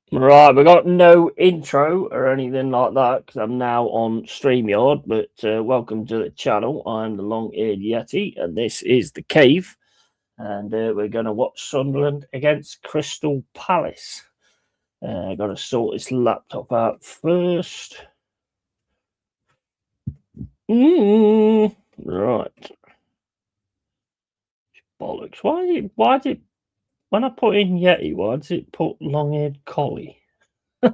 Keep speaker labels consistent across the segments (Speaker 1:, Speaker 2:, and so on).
Speaker 1: Right, we got no intro or anything like that because I'm now on StreamYard. But welcome to the channel. I'm the Long-Eared Yeti, and this is the cave. And we're going to watch Sunderland against Crystal Palace. I got to sort this laptop out first. Right, bollocks. Why did when I put in Yeti, why does it put long-eared collie? You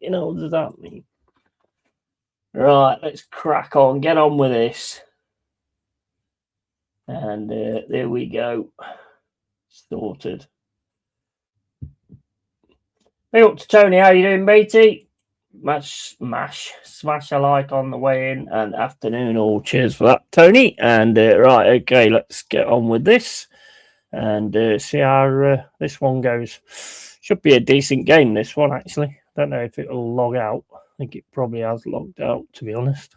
Speaker 1: know, what does that mean? Right, let's crack on. Get on with this. And there we go. Sorted. Hey up to Tony. How you doing, BT? Smash a like on the way in and afternoon. All cheers for that, Tony. And right, okay, let's get on with this and see how this one goes. Should be a decent game, this one, actually. Don't know if it'll log out. I think it probably has logged out, to be honest.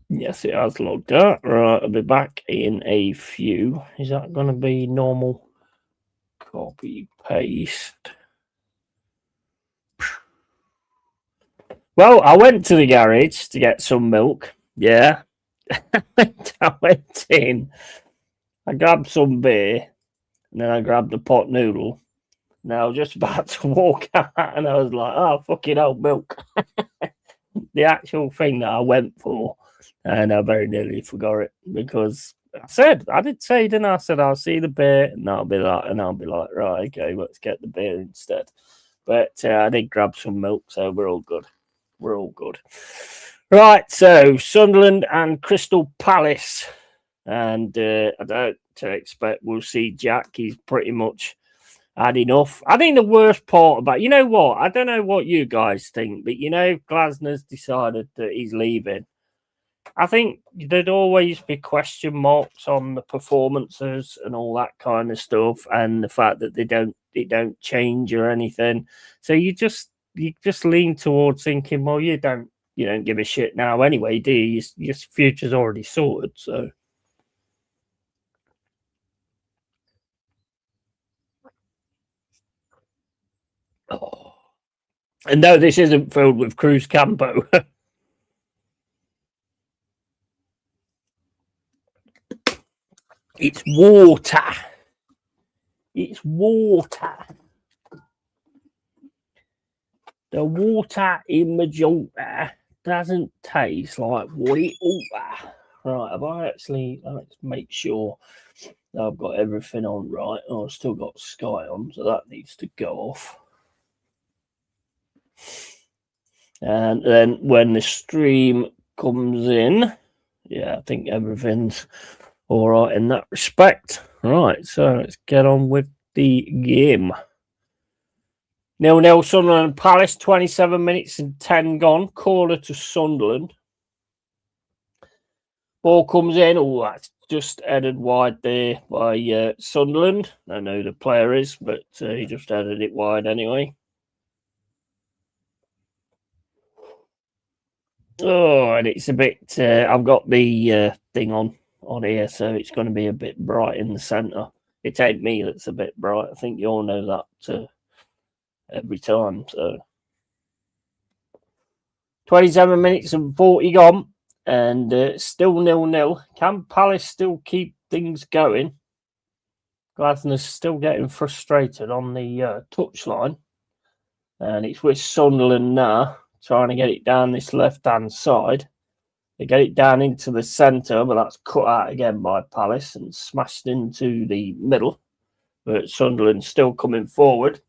Speaker 1: Yes, it has logged out. Right, I'll be back in a few. Is that going to be normal? Copy, paste. Well, I went to the garage to get some milk. Yeah. I went in. I grabbed some beer. And then I grabbed a pot noodle. Now I was just about to walk out and I was like, oh, fucking hell, milk. The actual thing that I went for. And I very nearly forgot it because I did say, didn't I? I said, I'll see the beer and I'll be like, right, okay, let's get the beer instead. But I did grab some milk, so we're all good. We're all good. Right, so Sunderland and Crystal Palace. And I don't expect we'll see Jack. He's pretty much had enough. I think the worst part about, you know what? I don't know what you guys think, but you know, Glasner's decided that he's leaving. I think there'd always be question marks on the performances and all that kind of stuff, and the fact that they don't change or anything. So you just lean towards thinking, well, you don't give a shit now anyway, do you? Your future's already sorted. So. Oh. And no, this isn't filled with Cruz Campo. It's water. It's water. The water in Majorca doesn't taste like white water. Right, have I actually, let's make sure I've got everything on right. Oh, I've still got Sky on, so that needs to go off. And then when the stream comes in, yeah, I think everything's all right in that respect. Right, so let's get on with the game. 0-0 Sunderland Palace, 27 minutes and 10 gone. Corner to Sunderland. Ball comes in. Oh, that's just headed wide there by Sunderland. I don't know who the player is, but he just headed it wide anyway. Oh, and it's a bit. I've got the thing on here, so it's going to be a bit bright in the centre. It ain't me that's a bit bright. I think you all know that every time. So 27 minutes and 40 gone, and still 0-0. Can Palace still keep things going? Glasner's still getting frustrated on the touchline, and it's with Sunderland now, trying to get it down this left-hand side. They get it down into the centre, but that's cut out again by Palace and smashed into the middle. But Sunderland's still coming forward.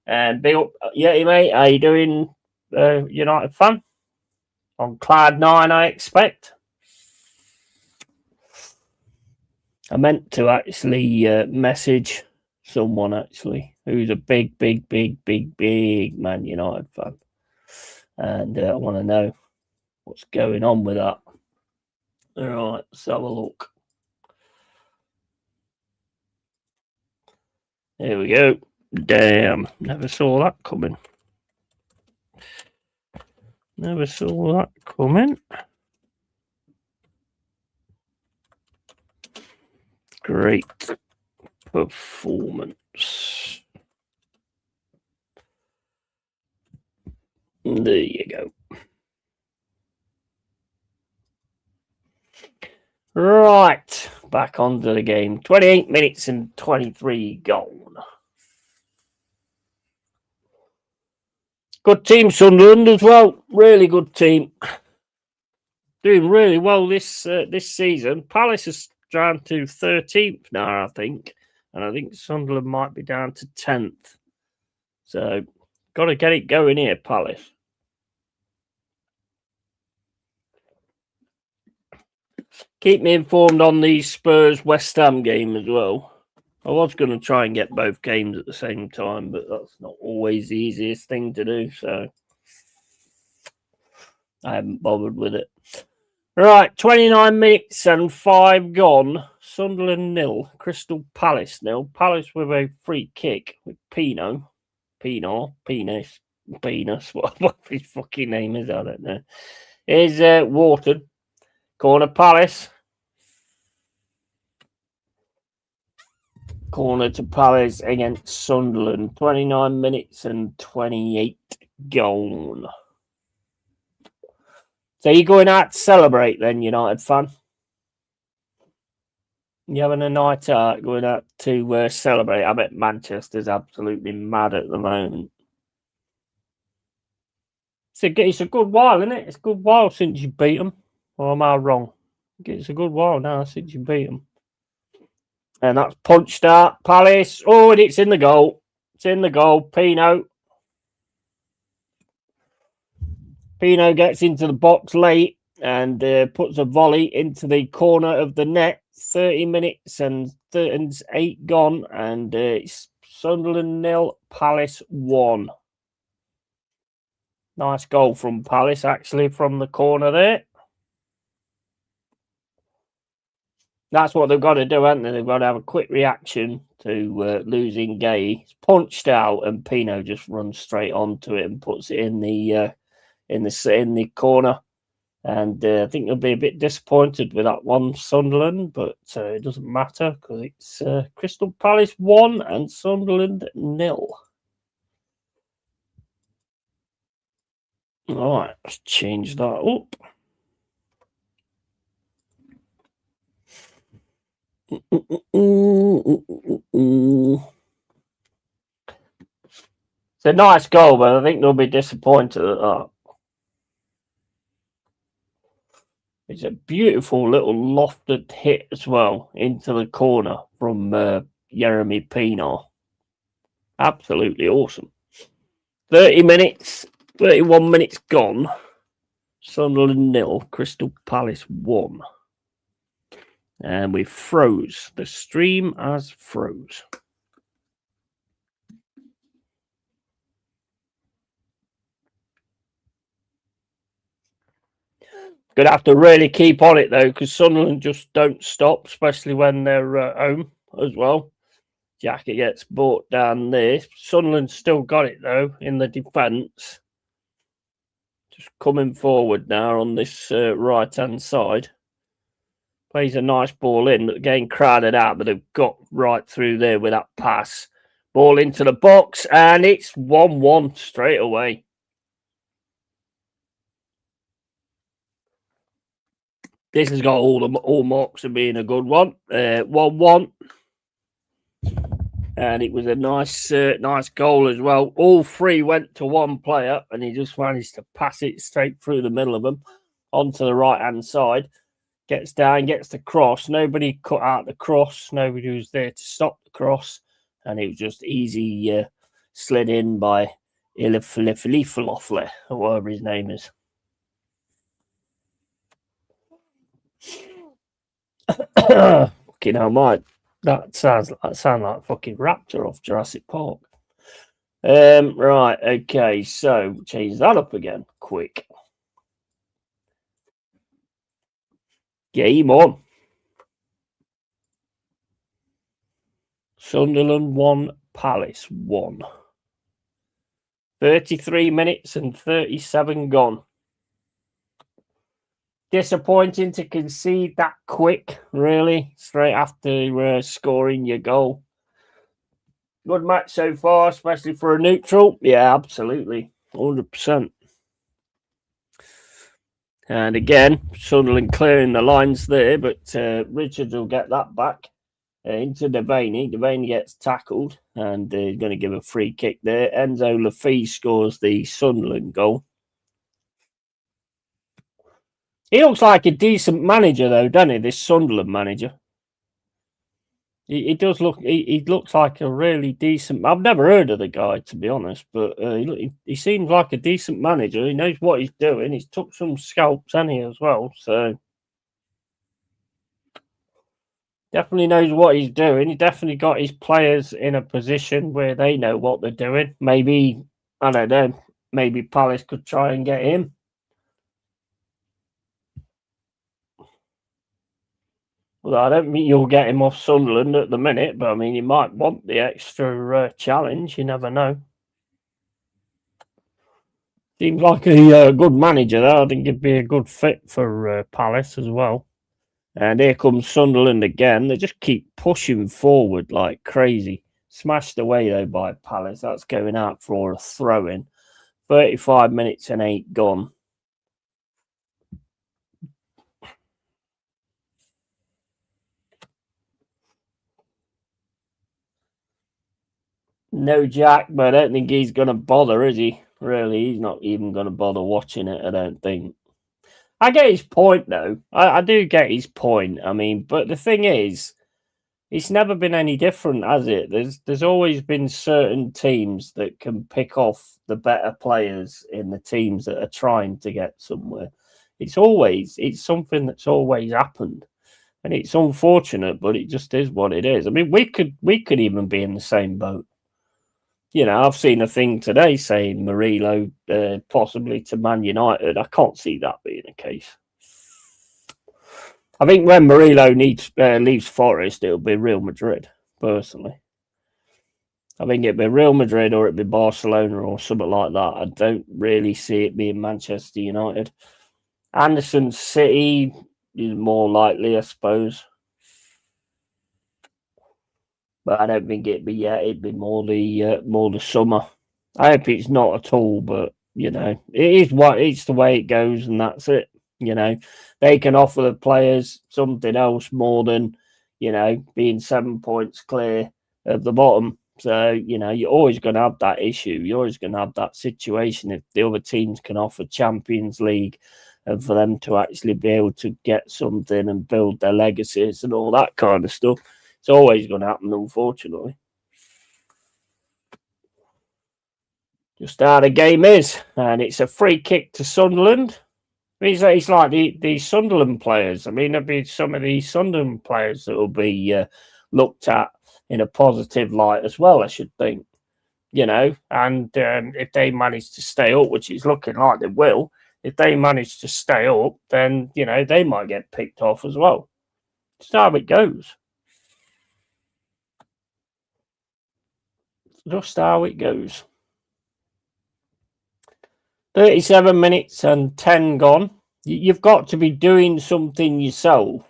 Speaker 1: And big up, Yeti, mate. How you doing, United fan? On Cloud 9, I expect. I meant to actually message someone, actually, who's a big Man United fan. And I want to know what's going on with that. All right, let's have a look. There we go. Damn, never saw that coming. Never saw that coming. Great performance. There you go. Right, back onto the game. 28 minutes and 23 gone. Good team, Sunderland as well. Really good team. Doing really well this season. Palace is down to 13th now, I think. And I think Sunderland might be down to 10th. So, got to get it going here, Palace. Keep me informed on the Spurs-West Ham game as well. I was going to try and get both games at the same time, but that's not always the easiest thing to do, so I haven't bothered with it. Right, 29 minutes and 5 gone. Sunderland 0, Crystal Palace 0. Palace with a free kick with Penis, what his fucking name is, I don't know. Is Wharton. Corner Palace. Corner to Palace against Sunderland. 29 minutes and 28 gone. So you're going out to celebrate then, United fan? You having a night out, going out to celebrate? I bet Manchester's absolutely mad at the moment. It's a good while, isn't it? It's a good while since you beat them. Or am I wrong? It's a good while now since you beat them. And that's punched out. Palace. Oh, and it's in the goal. It's in the goal. Pino gets into the box late and puts a volley into the corner of the net. 30 minutes and 8 gone. And it's Sunderland 0, Palace 1. Nice goal from Palace, actually, from the corner there. That's what they've got to do, haven't they? They've got to have a quick reaction to losing Gay. It's punched out, and Pino just runs straight onto it and puts it in the corner. And I think they'll be a bit disappointed with that one, Sunderland, but it doesn't matter because it's Crystal Palace 1 and Sunderland 0. All right, let's change that up. It's a nice goal, but I think they'll be disappointed at that. It's a beautiful little lofted hit as well into the corner from Jeremy Pino. Absolutely awesome. 31 minutes gone. Sunderland 0, Crystal Palace 1. And we froze. The stream has froze. Gonna have to really keep on it though, because Sunderland just don't stop, especially when they're at home as well. Jacket gets brought down there. Sunderland still got it though in the defence. Just coming forward now on this right-hand side. Plays a nice ball in, but getting crowded out, but they've got right through there with that pass. Ball into the box, and it's 1-1 straight away. This has got all marks of being a good one. 1-1. And it was a nice goal as well. All three went to one player, and he just managed to pass it straight through the middle of them onto the right-hand side. Gets down, gets the cross. Nobody cut out the cross. Nobody was there to stop the cross. And it was just easy slid in by Iliflifliflofle, or whatever his name is. Fucking hell, mate. That sounds like fucking Raptor off Jurassic Park. Right, okay, so change that up again, quick. Game on. Sunderland 1, Palace 1. 33 minutes and 37 gone. Disappointing to concede that quick, really, straight after scoring your goal. Good match so far, especially for a neutral. Yeah, absolutely. 100%. And again, Sunderland clearing the lines there, but Richards will get that back into Devaney. Devaney gets tackled and he's going to give a free kick there. Enzo Lafise scores the Sunderland goal. He looks like a decent manager, though, doesn't he? This Sunderland manager. He does look. He looks like a really decent. I've never heard of the guy, to be honest, but he seems like a decent manager. He knows what he's doing. He's took some scalps, hasn't he, as well? So definitely knows what he's doing. He definitely got his players in a position where they know what they're doing. Maybe, I don't know. Maybe Palace could try and get him. Well, I don't think you'll get him off Sunderland at the minute, but I mean, he might want the extra challenge. You never know. Seems like a good manager, though. I think he'd be a good fit for Palace as well. And here comes Sunderland again. They just keep pushing forward like crazy. Smashed away, though, by Palace. That's going out for a throw-in. 35 minutes and 8 gone. No Jack, but I don't think he's going to bother, is he? Really, he's not even going to bother watching it, I don't think. I get his point, though. I do get his point. I mean, but the thing is, it's never been any different, has it? There's always been certain teams that can pick off the better players in the teams that are trying to get somewhere. It's something that's always happened. And it's unfortunate, but it just is what it is. I mean, we could even be in the same boat. I've seen a thing today saying Murillo possibly to Man United. I can't see that being the case. I think when Murillo leaves Forest, it'll be Real Madrid, personally. I think it'd be Real Madrid or it'd be Barcelona or something like that. I don't really see it being Manchester United. Anderson City is more likely, I suppose. But I don't think it'd be yet. It'd be more the summer. I hope it's not at all, but it is it's the way it goes, and that's it. They can offer the players something else more than being 7 points clear of the bottom. So you're always going to have that issue. You're always going to have that situation if the other teams can offer Champions League, and for them to actually be able to get something and build their legacies and all that kind of stuff. It's always going to happen, unfortunately. Just how the game is, and it's a free kick to Sunderland. It's like the Sunderland players. I mean, there'll be some of these Sunderland players that will be looked at in a positive light as well, I should think. And if they manage to stay up, which is looking like they will, if they manage to stay up, then, they might get picked off as well. Just how it goes. Just how it goes. 37 minutes and 10 gone. You've got to be doing something yourself,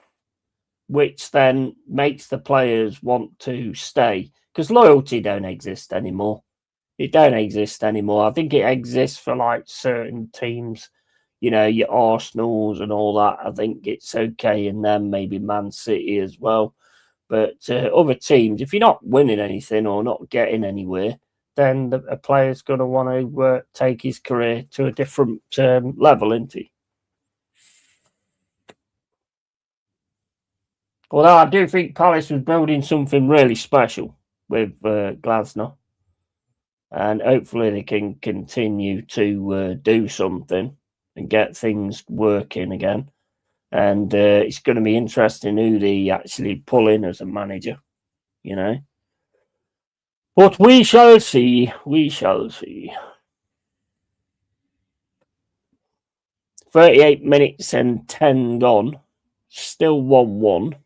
Speaker 1: which then makes the players want to stay, because loyalty don't exist anymore. It don't exist anymore. I think it exists for like certain teams, your Arsenals and all that. I think it's okay in them, maybe Man City as well. But other teams, if you're not winning anything or not getting anywhere, then a player's going to want to take his career to a different level, isn't he? Although I do think Palace was building something really special with Glasner, and hopefully they can continue to do something and get things working again. And it's going to be interesting who they actually pull in as a manager, But we shall see. We shall see. 38 minutes and 10 gone. Still 1-1.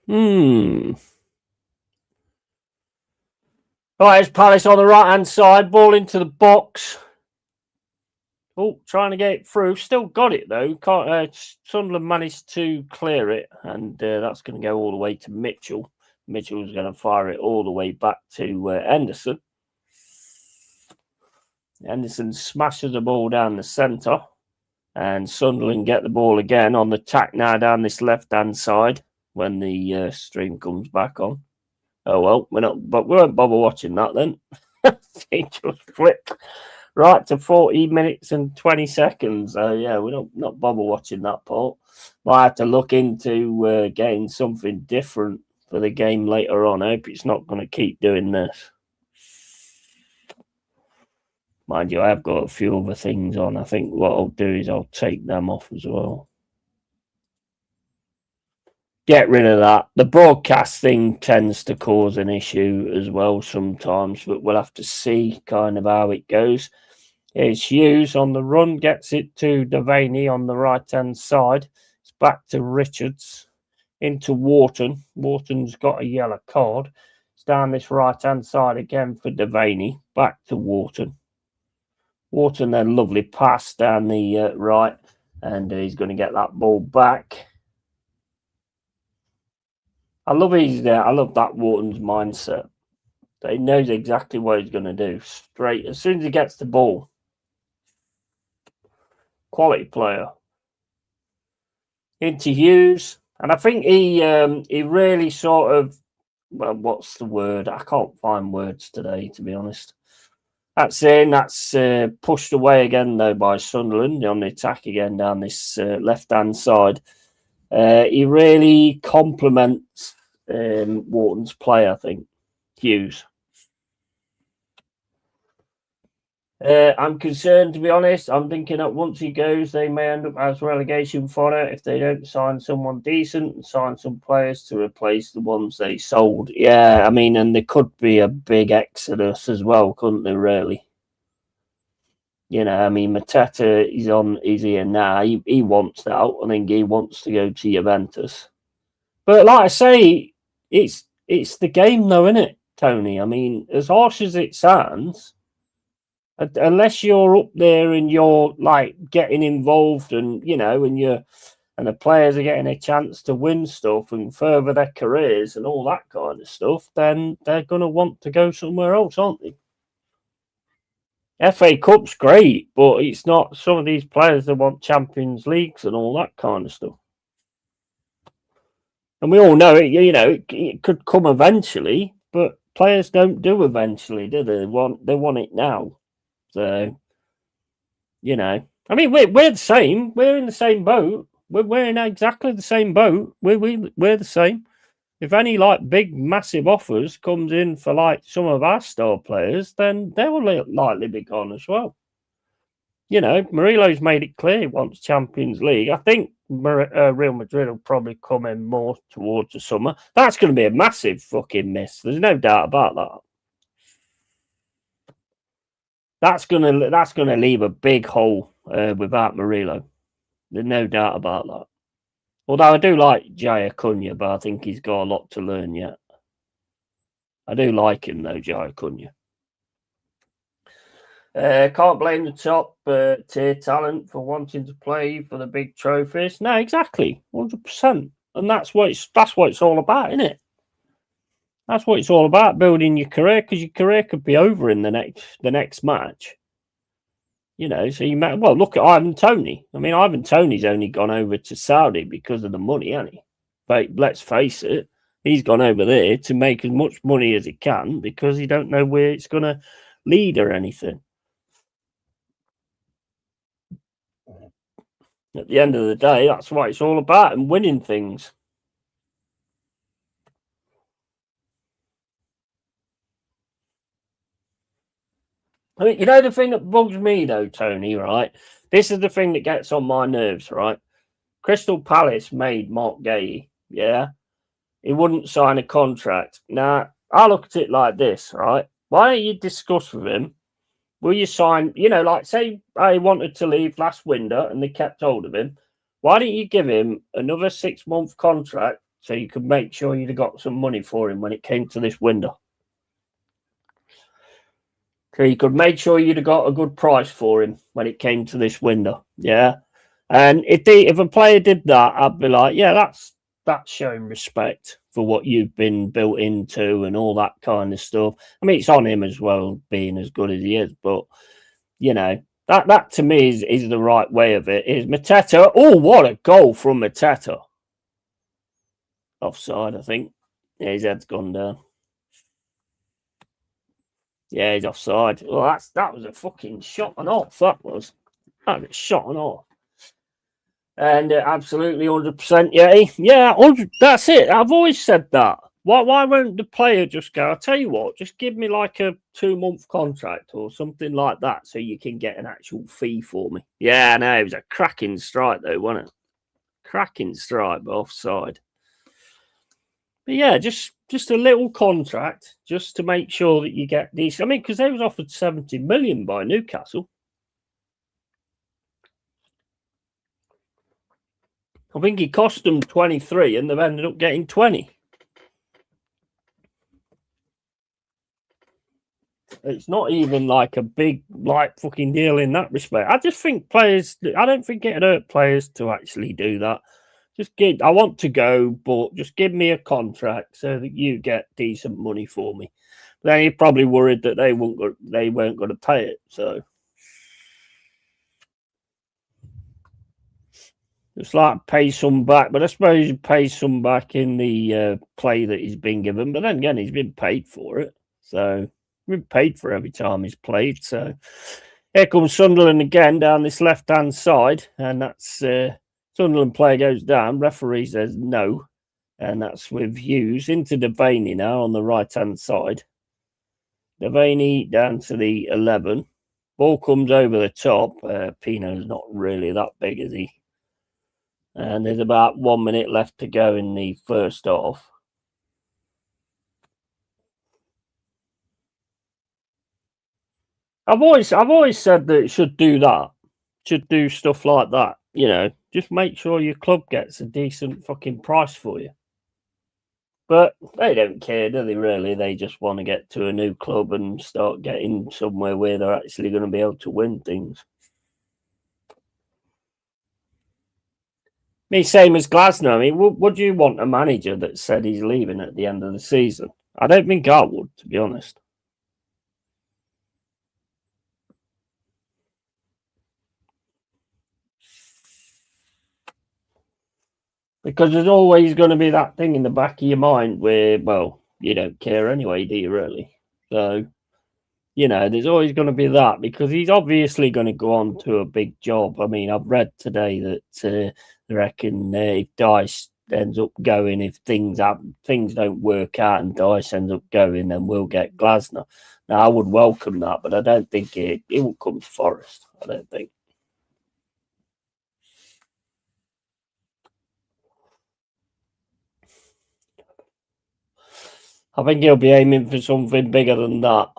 Speaker 1: Right, it's Palace on the right-hand side. Ball into the box. Oh, trying to get it through. Still got it, though. Sunderland managed to clear it, and that's going to go all the way to Mitchell. Mitchell's going to fire it all the way back to Henderson. Henderson smashes the ball down the centre, and Sunderland get the ball again on the tack now down this left-hand side when the stream comes back on. Oh, well, we won't bother watching that then. It just flipped right to 40 minutes and 20 seconds. So, yeah, we're not bother watching that part. Might have to look into getting something different for the game later on. I hope it's not going to keep doing this. Mind you, I have got a few other things on. I think what I'll do is I'll take them off as well. Get rid of that. The broadcasting tends to cause an issue as well sometimes, but we'll have to see kind of how it goes. Here's Hughes on the run, gets it to Devaney on the right-hand side. It's back to Richards, into Wharton. Wharton's got a yellow card. It's down this right-hand side again for Devaney, back to Wharton. Wharton then lovely pass down the right, and he's going to get that ball back. I love that Wharton's mindset. He knows exactly what he's going to do. Straight as soon as he gets the ball. Quality player. Into Hughes, and I think he really sort of, well, what's the word? I can't find words today, to be honest. That's pushed away again though by Sunderland on the attack again down this left-hand side. He really complements Wharton's play, I think. Hughes. I'm concerned, to be honest. I'm thinking that once he goes, they may end up as relegation fodder if they don't sign someone decent and sign some players to replace the ones they sold. Yeah, I mean, and there could be a big exodus as well, couldn't there, really? You know, I mean, Mateta is here now. He wants out. I think he wants to go to Juventus. But like I say, it's the game, though, isn't it, Tony? I mean, as harsh as it sounds, unless you're up there and you're like getting involved, and you know, and the players are getting a chance to win stuff and further their careers and all that kind of stuff, then they're going to want to go somewhere else, aren't they? FA Cup's great, but it's not some of these players that want Champions Leagues and all that kind of stuff. And we all know it, you know, it could come eventually, but players don't do eventually, do they? They want it now. So, you know, I mean, we're the same. We're in the same boat. We're in exactly the same boat. We're the same. If any like big massive offers comes in for like some of our star players, then they will likely be gone as well. You know, Murilo's made it clear he wants Champions League. I think Real Madrid will probably come in more towards the summer. That's going to be a massive fucking miss. There's no doubt about that. That's gonna leave a big hole without Murillo. There's no doubt about that. Although I do like Jay Acuna, but I think he's got a lot to learn yet. I do like him though, Jay Acuna. Can't blame the top tier talent for wanting to play for the big trophies. No, exactly, 100%, and that's what it's all about, isn't it? That's what it's all about, building your career, because your career could be over in the next match. You know, so you might, well, look at Ivan Toney. I mean, Ivan Toney's only gone over to Saudi because of the money, hasn't he? But let's face it, he's gone over there to make as much money as he can because he don't know where it's going to lead or anything. At the end of the day, that's what it's all about, and winning things. I mean, you know, the thing that bugs me though, Tony, right? This is the thing that gets on my nerves, right? Crystal Palace made Mark Gay, yeah? He wouldn't sign a contract. Now, I look at it like this, right? Why don't you discuss with him? Will you sign, you know, like say I wanted to leave last window and they kept hold of him. Why don't you give him another 6-month contract so you could make sure you'd have got some money for him when it came to this window. So you could make sure you'd have got a good price for him when it came to this window. Yeah. And if a player did that, I'd be like, yeah, that's showing respect for what you've been built into and all that kind of stuff. I mean, it's on him as well, being as good as he is, but you know, that to me is the right way of it. Is Mateta? Oh, what a goal from Mateta! Offside, I think. Yeah, his head's gone down. Yeah, he's offside. Well, that was a fucking shot and off. That was shot and off. And absolutely 100%. Yeah, 100. That's it. I've always said that. Why won't the player just go? I'll tell you what. Just give me like a 2-month contract or something like that, so you can get an actual fee for me. Yeah, no, it was a cracking strike though, wasn't it? Cracking strike, but offside. But yeah, just a little contract just to make sure that you get these. I mean, because they was offered 70 million by Newcastle. I think it cost them 23 and they've ended up getting 20. It's not even like a big, like, fucking deal in that respect. I just think players, I don't think it'd hurt players to actually do that. I want to go, but just give me a contract so that you get decent money for me. But then you're probably worried that they weren't going to pay it. So it's like pay some back, but I suppose you pay some back in the play that he's been given. But then again, he's been paid for it. So he's been paid for every time he's played. So here comes Sunderland again down this left-hand side. And that's Sunderland player goes down. Referee says no. And that's with Hughes into Devaney now on the right-hand side. Devaney down to the 11. Ball comes over the top. Pino's not really that big, is he? And there's about 1 minute left to go in the first half. I've always said that it should do that. Should do stuff like that. You know, just make sure your club gets a decent fucking price for you. But they don't care, do they, really? They just want to get to a new club and start getting somewhere where they're actually going to be able to win things. Me, same as Glasner. I mean, would you want a manager that said he's leaving at the end of the season? I don't think I would, to be honest. Because there's always going to be that thing in the back of your mind where, well, you don't care anyway, do you, really? So, you know, there's always going to be that because he's obviously going to go on to a big job. I mean, I've read today that they reckon if Dice ends up going, if things don't work out and Dice ends up going, then we'll get Glasner. Now, I would welcome that, but I don't think it will come to Forest. I don't think. I think he'll be aiming for something bigger than that.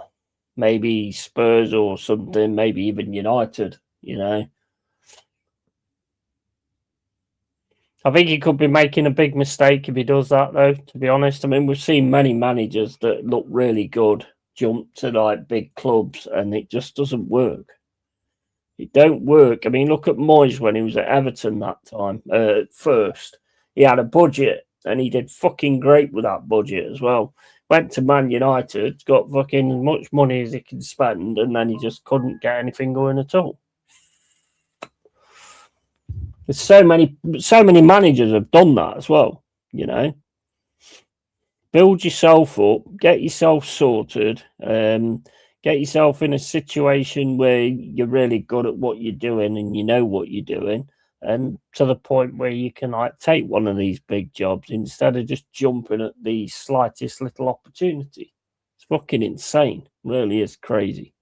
Speaker 1: Maybe Spurs or something, maybe even United, you know. I think he could be making a big mistake if he does that, though, to be honest. I mean, we've seen many managers that look really good jump to like big clubs and it just doesn't work. It don't work. I mean, look at Moyes when he was at Everton that time. First, he had a budget and he did fucking great with that budget as well. Went to Man United, got fucking as much money as he can spend, and then he just couldn't get anything going at all. There's so many managers have done that as well, you know. Build yourself up, get yourself sorted, get yourself in a situation where you're really good at what you're doing and you know what you're doing, and to the point where you can like take one of these big jobs instead of just jumping at the slightest little opportunity. It's fucking insane. It really is crazy.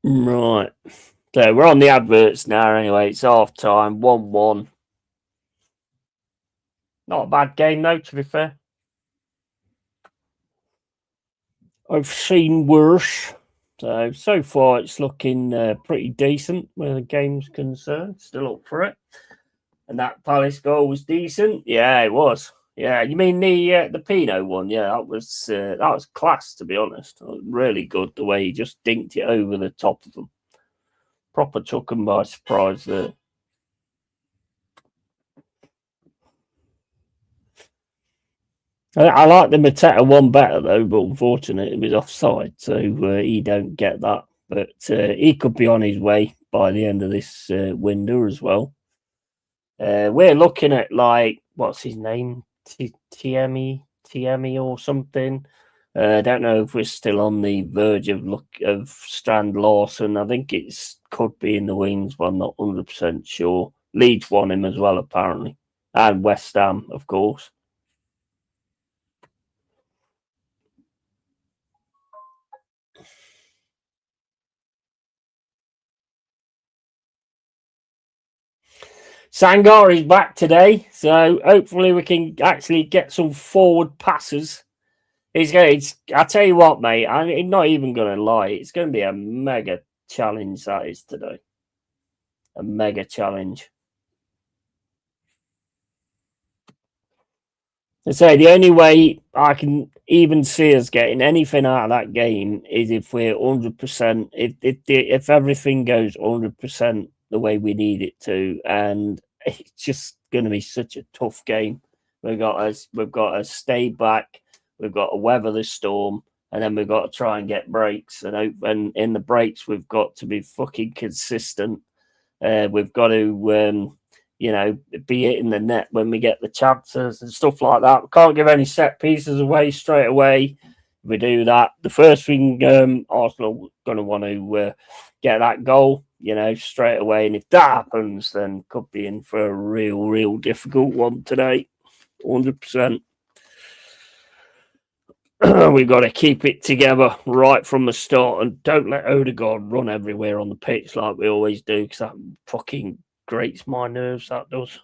Speaker 1: Right. So we're on the adverts now anyway. It's half time, 1-1. Not a bad game though, to be fair. I've seen worse. So far it's looking pretty decent where the game's concerned. Still up for it. And that Palace goal was decent. Yeah, it was. Yeah, you mean the Pino one? Yeah, that was class, to be honest. Really good the way he just dinked it over the top of them. Proper took them by surprise there. I like the Mateta one better though, but unfortunately it was offside, so he don't get that. But he could be on his way by the end of this window as well. We're looking at like what's his name, Tiemi or something. I don't know if we're still on the verge of Strand Lawson. I think it's could be in the wings, but I'm not 100% sure. Leeds want him as well, apparently, and West Ham, of course. Sangari's back today, so hopefully we can actually get some forward passes. I tell you what, mate, I'm not even going to lie. It's going to be a mega challenge that is today. A mega challenge. I say the only way I can even see us getting anything out of that game is if we're 100%. If everything goes 100% the way we need it to, and it's just going to be such a tough game. We've got to stay back. We've got to weather the storm, and then we've got to try and get breaks. And in the breaks, we've got to be fucking consistent. We've got to be hitting the net when we get the chances and stuff like that. We can't give any set pieces away straight away. If we do that, the first thing Arsenal going to want to get that goal, straight away. And if that happens, then could be in for a real difficult one today. 100%. We've got to keep it together right from the start and don't let Odegaard run everywhere on the pitch like we always do, because that fucking grates my nerves, that does.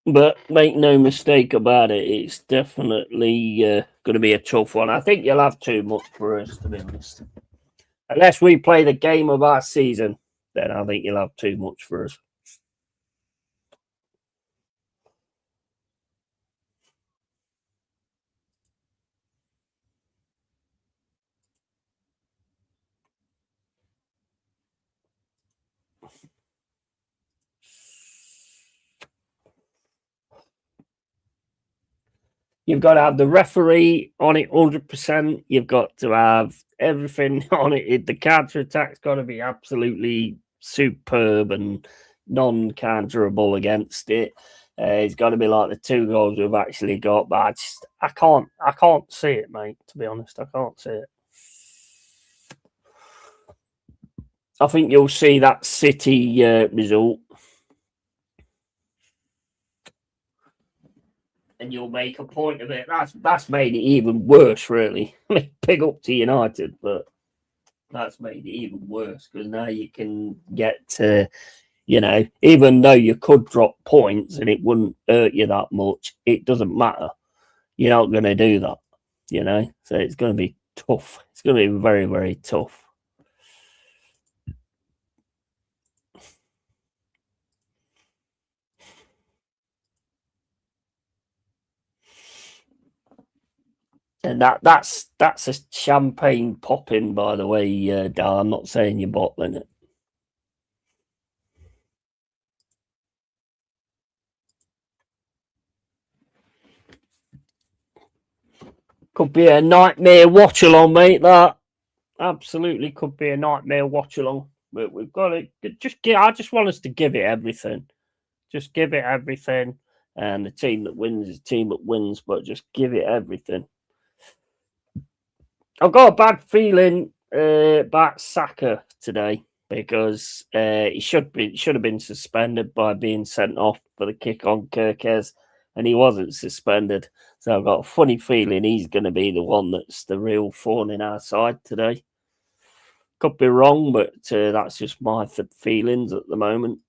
Speaker 1: But make no mistake about it, it's definitely going to be a tough one. I think you'll have too much for us, to be honest. Unless we play the game of our season, then I think you'll have too much for us. You've got to have the referee on it 100%. You've got to have everything on it. The counter attack's got to be absolutely superb and non-counterable against it. It's got to be like the 2 goals we've actually got. But I can't see it, mate. To be honest, I can't see it. I think you'll see that City result. And you'll make a point of it. That's made it even worse, really. I mean, big up to United, but that's made it even worse because now you can get to, even though you could drop points and it wouldn't hurt you that much, it doesn't matter. You're not going to do that, So it's going to be tough. It's going to be very tough. And that's a champagne popping, by the way, Dal. I'm not saying you're bottling it. Could be a nightmare watch along, mate. That absolutely could be a nightmare watch along. But we've got to I just want us to give it everything. Just give it everything. And the team that wins is the team that wins, but just give it everything. I've got a bad feeling about Saka today because he should have been suspended by being sent off for the kick on Kirkes. and he wasn't suspended. So I've got a funny feeling he's going to be the one that's the real thorn in our side today. Could be wrong, but that's just my feelings at the moment.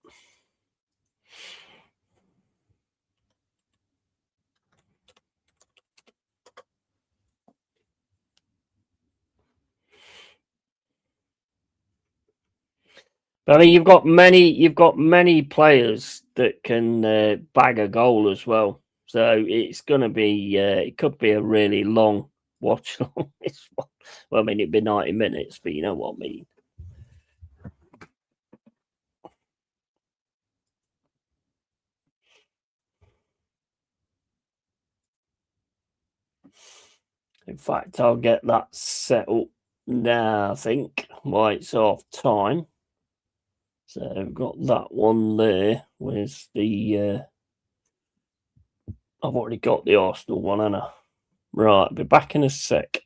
Speaker 1: I mean, you've got many players that can bag a goal as well. So it's going to be it could be a really long watch on this one. Well, I mean, it'd be 90 minutes, but you know what I mean. In fact, I'll get that set up now, I think, while it's half time. So I've got that one there. Where's the I've already got the Arsenal one, haven't I? Right, I'll be back in a sec.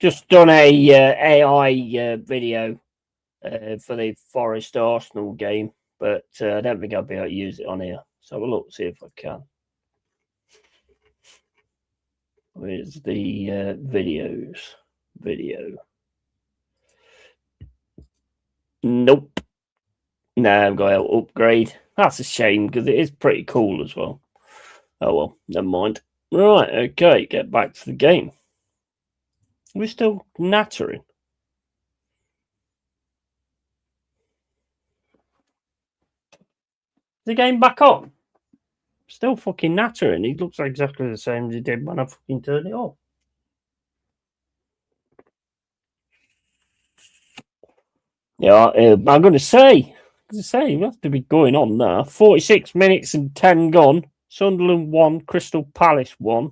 Speaker 1: Just done a AI video for the Forest Arsenal game, but I don't think I'll be able to use it on here. So we'll look, see if I can. Where's the videos? Video. Nope. No, I've got to upgrade. That's a shame because it is pretty cool as well. Oh well, never mind. Right, okay, get back to the game. We're still nattering. Is the game back on? Still fucking nattering. He looks exactly the same as he did when I fucking turned it off. Yeah, I'm going to say, we have to be going on now. 46 minutes and 10 gone. Sunderland 1, Crystal Palace 1.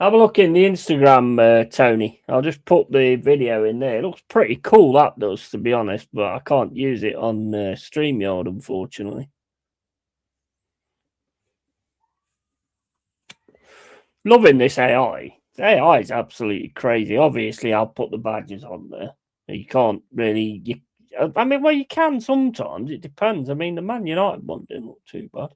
Speaker 1: Have a look in the Instagram, Tony. I'll just put the video in there. It looks pretty cool, that does, to be honest, but I can't use it on StreamYard, unfortunately. Loving this AI. The AI is absolutely crazy. Obviously, I'll put the badges on there. You can't really... I mean, well, you can sometimes. It depends. I mean, the Man United one didn't look too bad.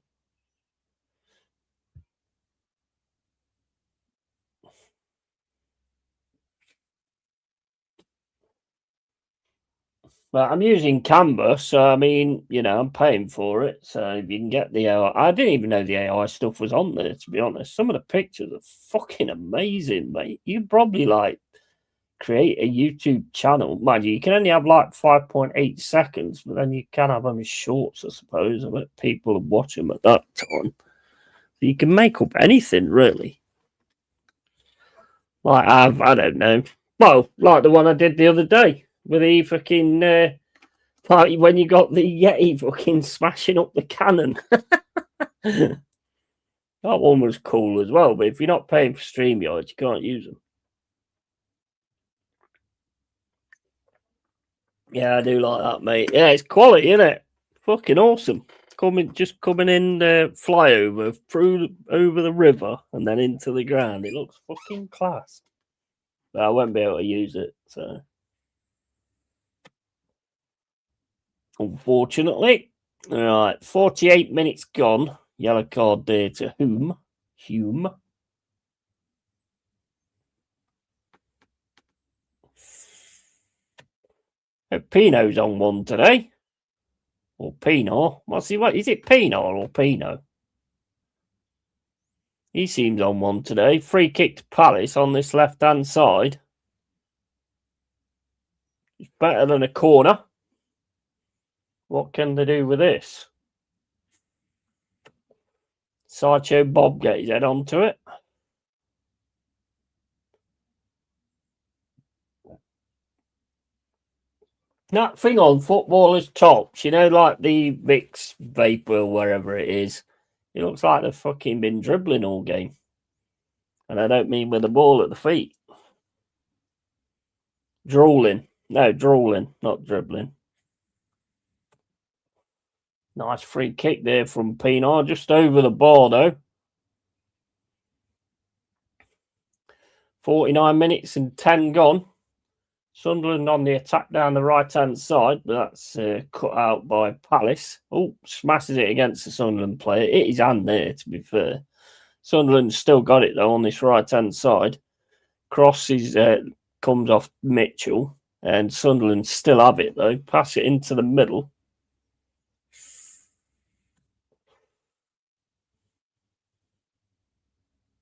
Speaker 1: But I'm using Canva, so I mean, you know, I'm paying for it. So if you can get the AI, I didn't even know the AI stuff was on there, to be honest. Some of the pictures are fucking amazing, mate. You probably like create a YouTube channel. Mind you, can only have like 5.8 seconds, but then you can have them as shorts, I suppose. I bet people would watch them at that time. So you can make up anything, really. Like I don't know. Well, like the one I did the other day with the fucking party when you got the Yeti fucking smashing up the cannon. That one was cool as well, but if you're not paying for StreamYard, you can't use them. Yeah, I do like that, mate. Yeah, it's quality, isn't it? Fucking awesome. Coming in flyover over the river and then into the ground. It looks fucking class. But I won't be able to use it, so unfortunately. All right, 48 minutes gone. Yellow card there to Hume. Pino's on one today. Or Pino. What's he? What is it? Pino or Pino? He seems on one today. Free kick to Palace on this left-hand side. It's better than a corner. What can they do with this? Sideshow Bob get his head onto it. That thing on footballers' tops, you know, like the Vicks Vapor or wherever it is. It looks like they've fucking been dribbling all game. And I don't mean with the ball at the feet. Drooling. No, drooling, not dribbling. Nice free kick there from Pinar, just over the bar though. 49 minutes and 10 gone. Sunderland on the attack down the right-hand side, but that's cut out by Palace. Oh, smashes it against the Sunderland player. It is hand there, to be fair. Sunderland's still got it, though, on this right-hand side. Cross comes off Mitchell, and Sunderland still have it, though. Pass it into the middle.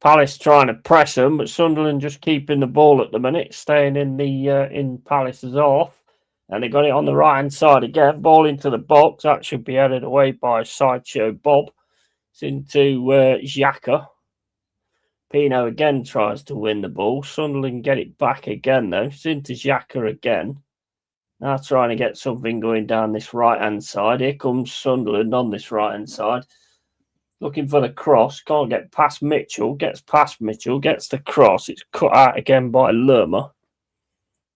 Speaker 1: Palace trying to press them, but Sunderland just keeping the ball at the minute, staying in the in Palace's off. And they got it on the right-hand side again. Ball into the box. That should be headed away by Sideshow Bob. It's into Xhaka. Pino again tries to win the ball. Sunderland get it back again, though. It's into Xhaka again. Now trying to get something going down this right-hand side. Here comes Sunderland on this right-hand side. Looking for the cross. Can't get past Mitchell. Gets past Mitchell. Gets the cross. It's cut out again by Lerma.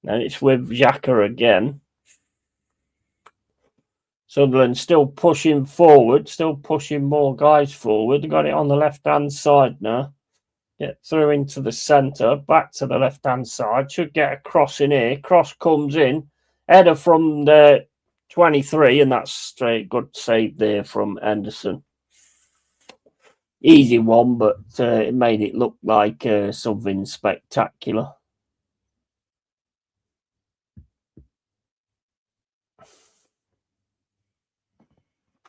Speaker 1: And it's with Xhaka again. Sunderland still pushing forward, still pushing more guys forward. They've got it on the left-hand side now. Get through into the centre, back to the left-hand side. Should get a cross in here. Cross comes in. Header from the 23, and that's straight. Good save there from Henderson. Easy one, but it made it look like something spectacular.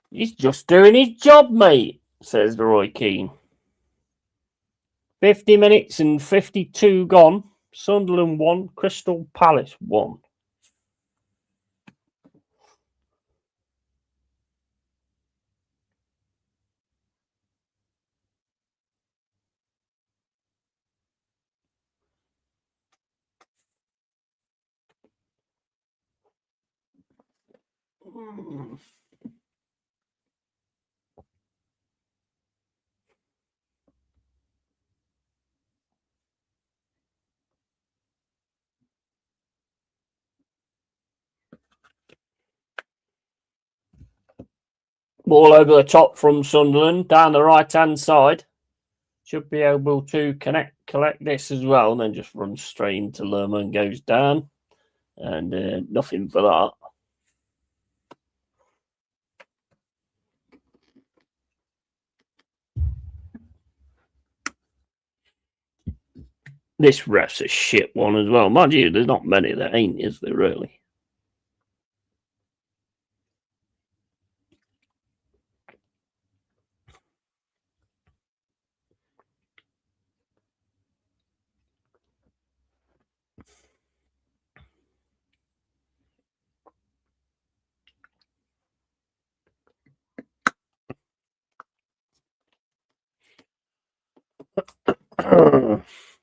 Speaker 1: He's just doing his job, mate, says Roy Keane. 50 minutes and 52 gone. Sunderland 1, Crystal Palace 1. Ball over the top from Sunderland, down the right-hand side. Should be able to collect this as well, and then just runs straight into Lerma and goes down. And nothing for that. This ref's a shit one as well. Mind you, there's not many that ain't, is there, really?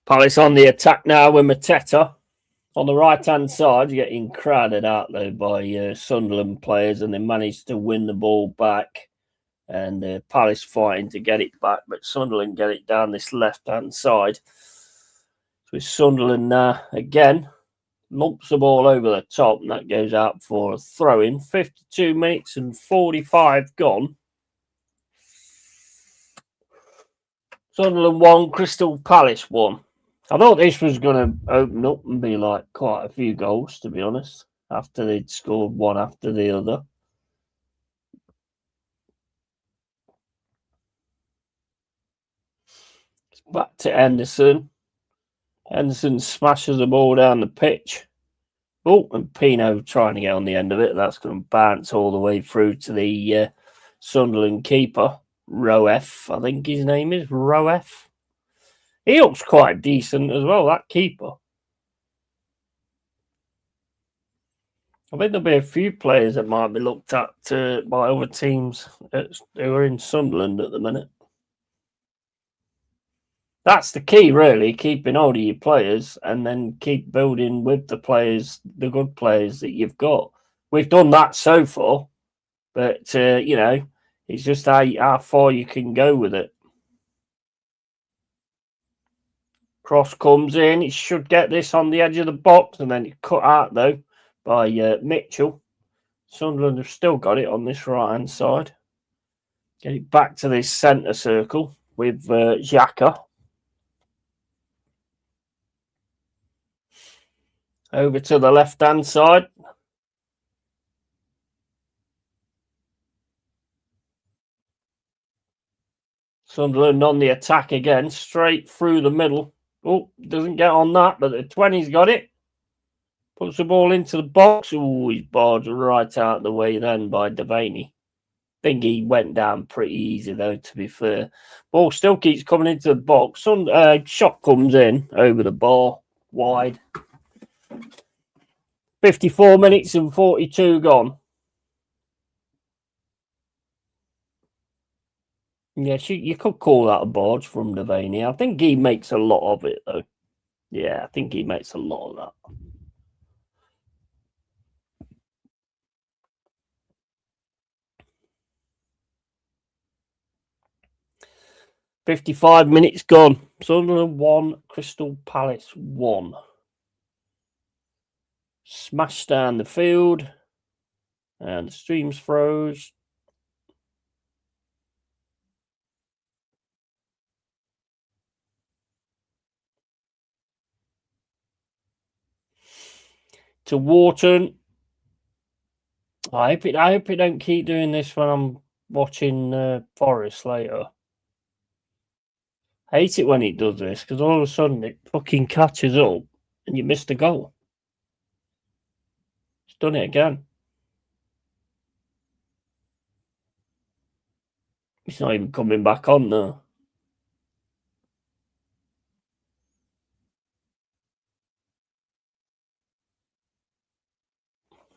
Speaker 1: Palace on the attack now with Mateta. On the right-hand side, you're getting crowded out, though, by Sunderland players, and they managed to win the ball back. And Palace fighting to get it back, but Sunderland get it down this left-hand side. So Sunderland again lumps the ball over the top, and that goes out for a throw-in. 52 minutes and 45 gone. Sunderland 1, Crystal Palace 1. I thought this was going to open up and be like quite a few goals, to be honest, after they'd scored one after the other. It's back to Henderson. Henderson smashes the ball down the pitch. Oh, and Pino trying to get on the end of it. That's going to bounce all the way through to the Sunderland keeper, Roef. I think his name is Roef. He looks quite decent as well, that keeper. I think there'll be a few players that might be looked at by other teams who are in Sunderland at the minute. That's the key, really, keeping hold of your players and then keep building with the players, the good players that you've got. We've done that so far, but, it's just how far you can go with it. Cross comes in. He should get this on the edge of the box, and then it's cut out, though, by Mitchell. Sunderland have still got it on this right-hand side. Get it back to this centre circle with Xhaka. Over to the left-hand side. Sunderland on the attack again, straight through the middle. Oh, doesn't get on that, but the 20's got it. Puts the ball into the box. Oh, he's barred right out of the way then by Devaney. I think he went down pretty easy, though, to be fair. Ball still keeps coming into the box. Shot comes in over the bar, wide. 54 minutes and 42 gone. Yeah, you could call that a barge from Devaney. I think he makes a lot of it, though. Yeah, I think he makes a lot of that. $55 minutes gone. Sunderland 1, Crystal Palace 1. Smash down the field. And the stream's froze. To Wharton. I hope it don't keep doing this when I'm watching Forest later. I hate it when it does this because all of a sudden it fucking catches up and you missed a goal. It's done it again. It's not even coming back on now.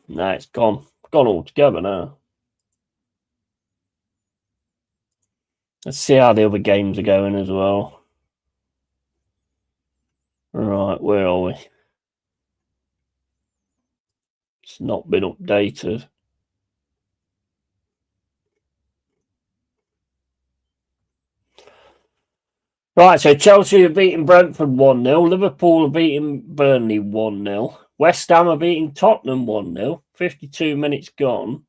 Speaker 1: Nah, it's gone. Gone altogether now. Let's see how the other games are going as well. Right, where are we? It's not been updated. Right, so Chelsea are beating Brentford 1-0. Liverpool are beating Burnley 1-0. West Ham are beating Tottenham 1-0. 52 minutes gone.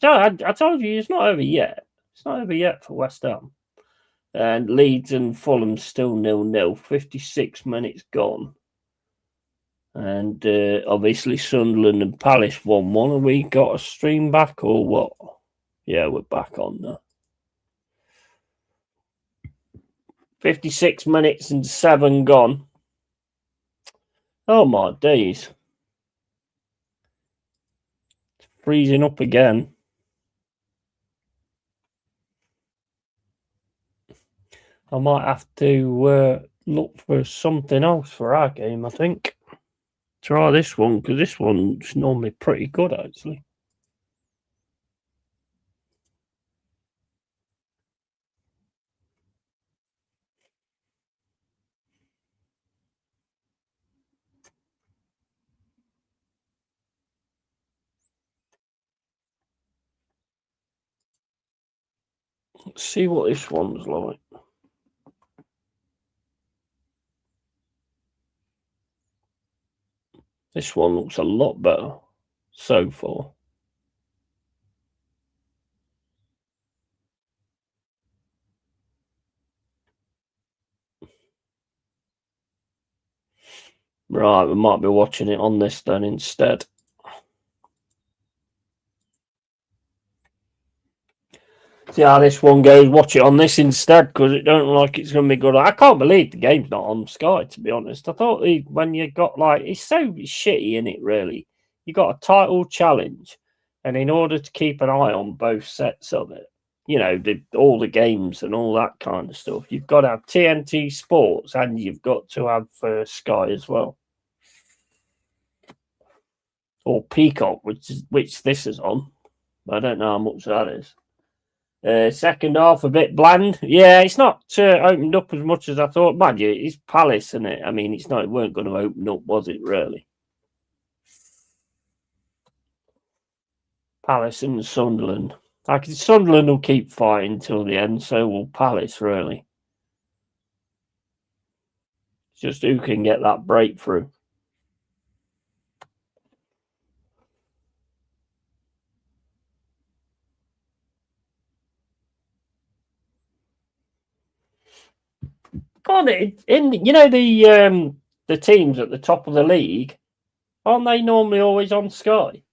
Speaker 1: I told you it's not over yet. It's not over yet for West Ham. And Leeds and Fulham still 0-0. 56 minutes gone. And obviously Sunderland and Palace 1-1. Have we got a stream back or what? Yeah, we're back on now. 56 minutes and 7 gone. Oh my days. It's freezing up again. I might have to look for something else for our game, I think. Try this one, because this one's normally pretty good, actually. Let's see what this one's like. This one looks a lot better so far. Right, we might be watching it on this then instead. See how this one goes. Watch it on this instead because it don't look like it's going to be good. I can't believe the game's not on Sky, to be honest. I thought when you got it's so shitty in it, really. You got a title challenge, and in order to keep an eye on both sets of it, all the games and all that kind of stuff, you've got to have TNT Sports and you've got to have Sky as well, or Peacock, which this is on. I don't know how much that is. Second half a bit bland. Yeah, it's not opened up as much as I thought. Mind you, it's Palace, isn't it? I mean, it weren't going to open up, was it, really? Palace and Sunderland. Sunderland will keep fighting till the end, so will Palace, really. It's just who can get that breakthrough. God, the teams at the top of the league, aren't they normally always on Sky?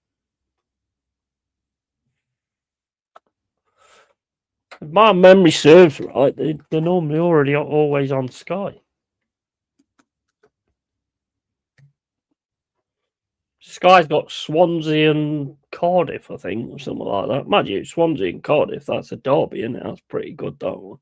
Speaker 1: If my memory serves right, they're normally always on Sky. Sky's got Swansea and Cardiff, I think, or something like that. Mind you, Swansea and Cardiff, that's a derby, isn't it? That's pretty good, that one.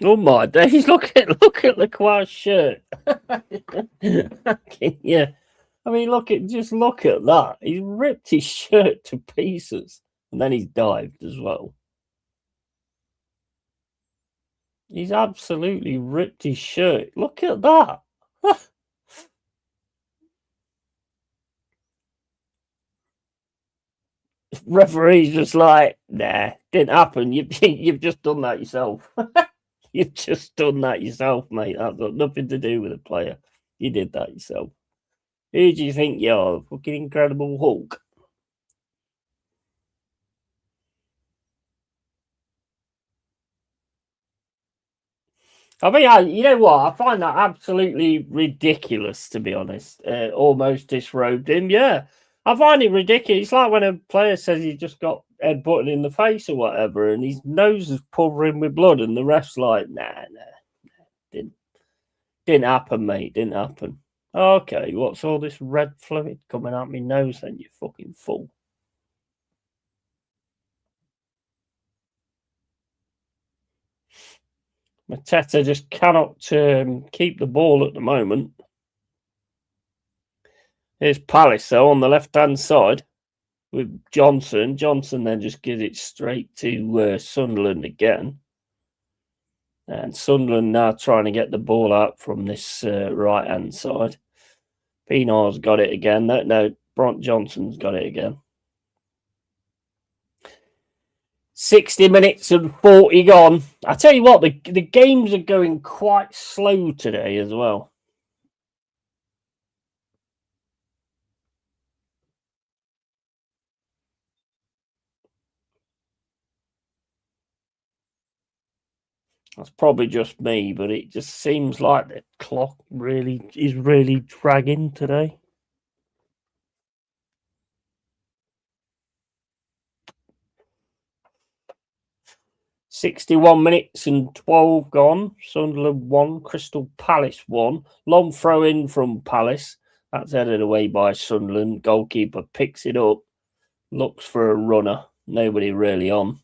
Speaker 1: Oh my days! Look at Lequa's shirt. Yeah, I mean, look at that. He's ripped his shirt to pieces, and then he's dived as well. He's absolutely ripped his shirt. Look at that. Referee's just like, nah, didn't happen. You've just done that yourself. You've just done that yourself, mate. That's got nothing to do with the player. You did that yourself. Who do you think you are? Fucking Incredible Hulk? I mean, you know what? I find that absolutely ridiculous, to be honest. Almost disrobed him. Yeah, I find it ridiculous. It's like when a player says he just got headbutted in the face or whatever, and his nose is covering with blood, and the ref's like, nah, didn't happen, mate. Didn't happen. Okay, what's all this red fluid coming out my nose then, you fucking fool? Mateta just cannot keep the ball at the moment. Here's Palace, though, on the left-hand side with Johnson. Johnson then just gives it straight to Sunderland again. And Sunderland now trying to get the ball out from this right-hand side. Pinar's got it again. No, Bront Johnson's got it again. 60 minutes and 40 gone. I tell you what, the games are going quite slow today as well. That's probably just me, but it just seems like the clock is really dragging today. "61 minutes and 12 gone. Sunderland 1, Crystal Palace 1. Long throw in from Palace. That's headed away by Sunderland. Goalkeeper picks it up, looks for a runner. Nobody really on.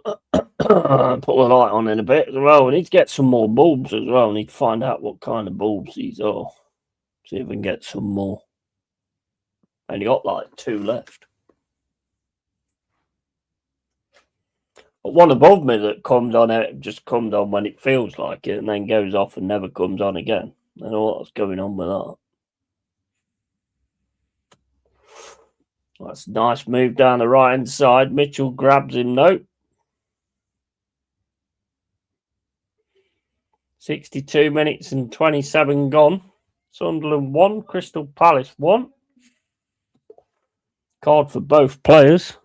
Speaker 1: Put the light on in a bit as well. We need to get some more bulbs as well. We need to find out what kind of bulbs these are. See if we can get some more. Only got like 2 left. But one above me that comes on, it just comes on when it feels like it and then goes off and never comes on again. I don't know what's going on with that. That's a nice move down the right hand side. Mitchell grabs him though. 62 minutes and 27 gone. Sunderland 1, Crystal Palace 1. Card for both players.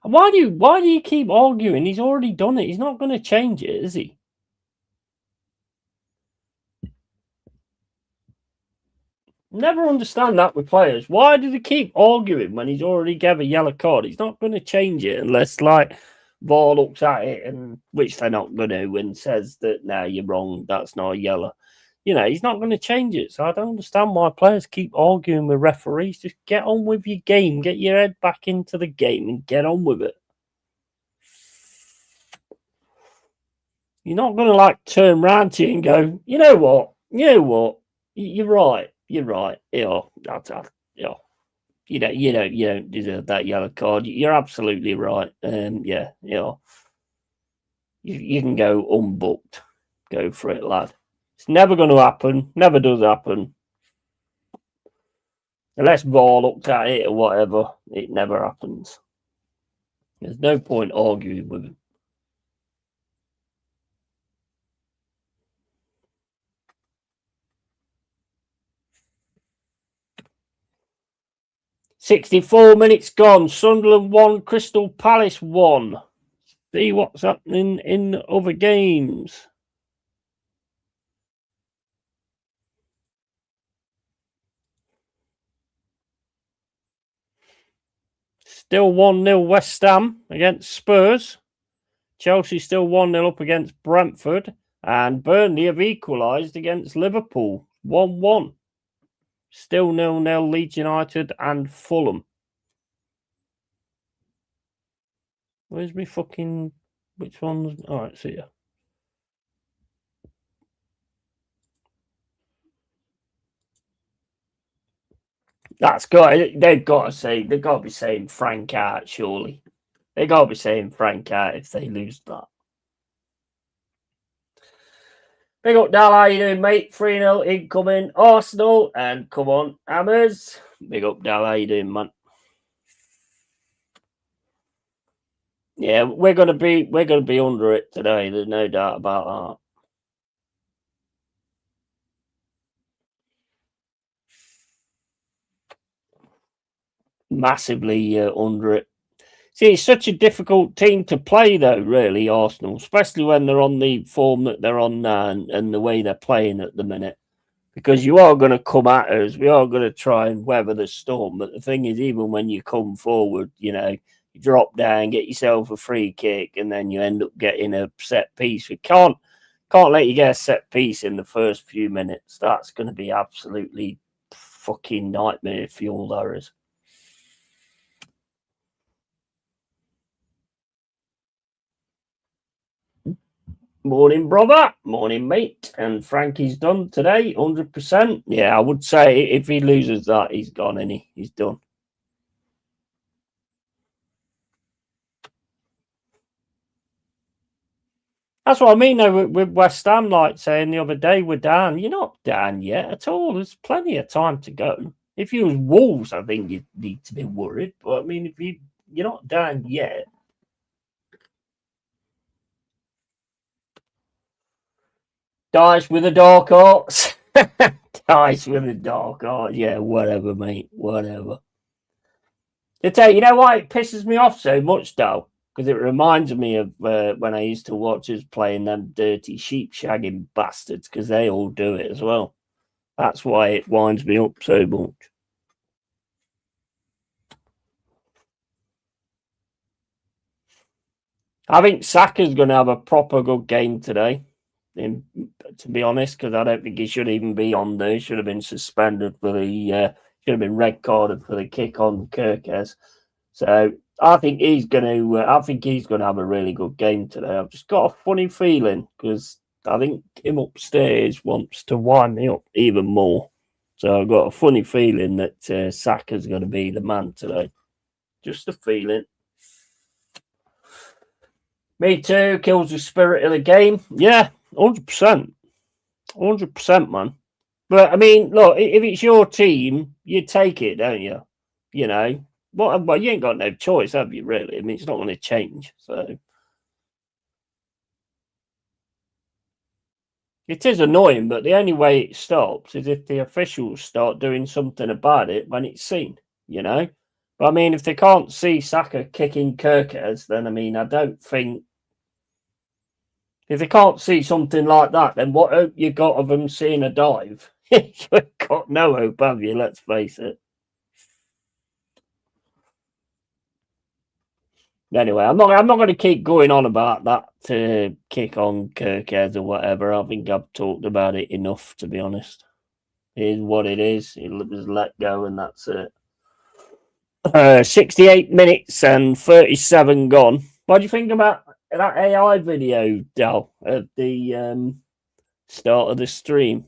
Speaker 1: And why do you keep arguing? He's already done it. He's not going to change it, is he? Never understand that with players. Why do they keep arguing when he's already gave a yellow card? He's not going to change it unless, like, VAR looks at it, and which they're not going to, and says that, no, you're wrong, that's not a yellow. You know, he's not going to change it. So I don't understand why players keep arguing with referees. Just get on with your game. Get your head back into the game and get on with it. You're not going to, like, turn around to you and go, you know what? You're right. You're right. Yeah, you don't deserve that yellow card. You're absolutely right. You can go unbooked. Go for it, lad. It's never going to happen. Never does happen. Unless VAR looked at it or whatever, it never happens. There's no point arguing with him. "64 minutes gone. Sunderland 1, Crystal Palace 1. See what's happening in other games. Still 1-0 West Ham against Spurs. Chelsea still 1-0 up against Brentford. And Burnley have equalised against Liverpool. 1-1. Still 0-0, Leeds United and Fulham. Where's me fucking... Which one's... All right, see ya. That's got... They've got to be saying Frank out, surely. They've got to be saying Frank out if they lose that. Big up, Dal. How you doing, mate? 3-0 incoming Arsenal. And come on, Hammers. Big up, Dal. How you doing, man? Yeah, we're gonna be under it today. There's no doubt about that. Massively under it. See, it's such a difficult team to play, though, really, Arsenal, especially when they're on the form that they're on now and the way they're playing at the minute. Because you are going to come at us. We are going to try and weather the storm. But the thing is, even when you come forward, you drop down, get yourself a free kick, and then you end up getting a set piece. We can't let you get a set piece in the first few minutes. That's going to be absolutely fucking nightmare fuel, there is. Morning, brother. Morning, mate. And Frankie's done today, 100%. Yeah, I would say if he loses that, he's gone, and he's done. That's what I mean, though, with West Ham, like saying the other day, we're down. You're not down yet at all. There's plenty of time to go. If you was Wolves, I think you'd need to be worried. But, I mean, if you're not down yet. Dice with a dark arts. Dice with a dark arts. Yeah, whatever, mate. Whatever. I tell you know why it pisses me off so much, though? Because it reminds me of when I used to watch us playing them dirty sheep shagging bastards, because they all do it as well. That's why it winds me up so much. I think Saka's going to have a proper good game today, to be honest, because I don't think he should even be on there. He should have been suspended for should have been red carded for the kick on Kirkes. So I think he's going to have a really good game today. I've just got a funny feeling because I think him upstairs wants to wind me up even more. So I've got a funny feeling that Saka's going to be the man today. Just a feeling. Me too. Kills the spirit of the game. Yeah, 100%. 100%, man. But, I mean, look, if it's your team, you take it, don't you? You know? Well, you ain't got no choice, have you, really? I mean, it's not going to change, so... It is annoying, but the only way it stops is if the officials start doing something about it when it's seen, you know? But, I mean, if they can't see Saka kicking Kirkes, then, I mean, I don't think... If they can't see something like that, then what hope you got of them seeing a dive? You've got no hope, have you? Let's face it. Anyway, I'm not going to keep going on about that kick on Kirkes or whatever. I think I've talked about it enough, to be honest. It is what it is. It was let go, and that's it. 68 minutes and 37 gone. What do you think about that AI video, Dal, at the start of the stream?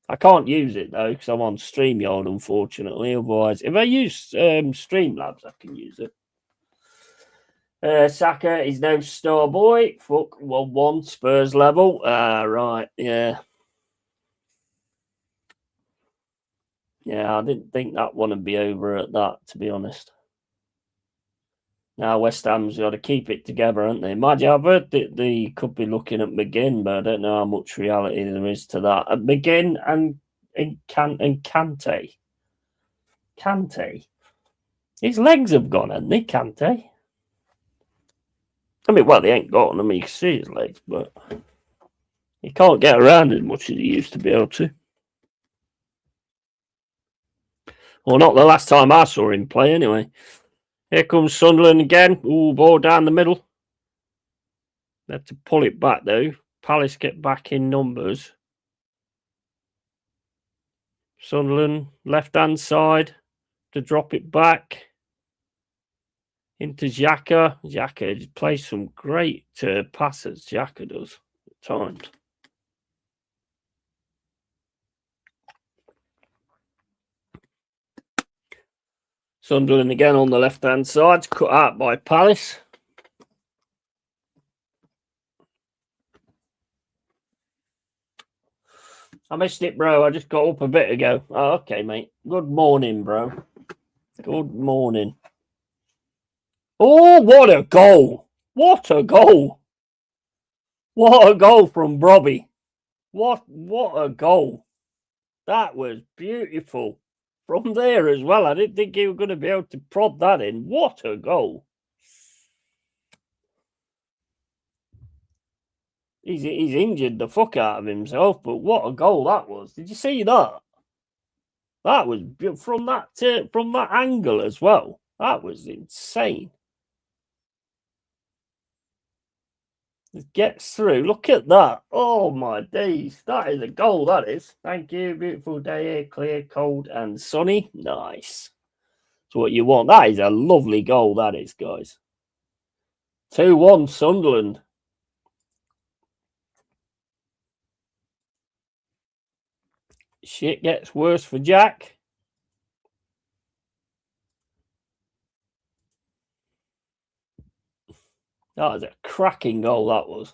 Speaker 1: I can't use it, though, because I'm on StreamYard, unfortunately. Otherwise, if I use Streamlabs, I can use it. Saka is no star boy. Fuck 1-1 Spurs level. Right, yeah. Yeah, I didn't think that one would be over at that, to be honest. Now West Ham's got to keep it together, haven't they? Mind you, I've heard that they could be looking at McGinn, but I don't know how much reality there is to that. McGinn and Kante. Kante. His legs have gone, haven't they, Kante? I mean, well, they ain't gone. I mean, you can see his legs, but he can't get around as much as he used to be able to. Well, not the last time I saw him play, anyway. Here comes Sunderland again. Ooh, ball down the middle. They have to pull it back, though. Palace get back in numbers. Sunderland, left-hand side to drop it back into Xhaka. Xhaka plays some great passes, Xhaka does at times. Sunderland again on the left-hand side, cut out by Palace. I missed it, bro. I just got up a bit ago. Oh, okay, mate. Good morning, bro. Good morning. Oh, what a goal. What a goal. What a goal from Robbie. What a goal. That was beautiful. From there as well. I didn't think he was going to be able to prod that in. What a goal. He's injured the fuck out of himself, but what a goal that was. Did you see that? That was from that angle as well. That was insane. It gets through. Look at that. Oh my days. That is a goal, that is. Thank you. Beautiful day here. Clear, cold, and sunny. Nice. That's what you want. That is a lovely goal, that is, guys. 2-1 Sunderland. Shit gets worse for Jack. That was a cracking goal, that was.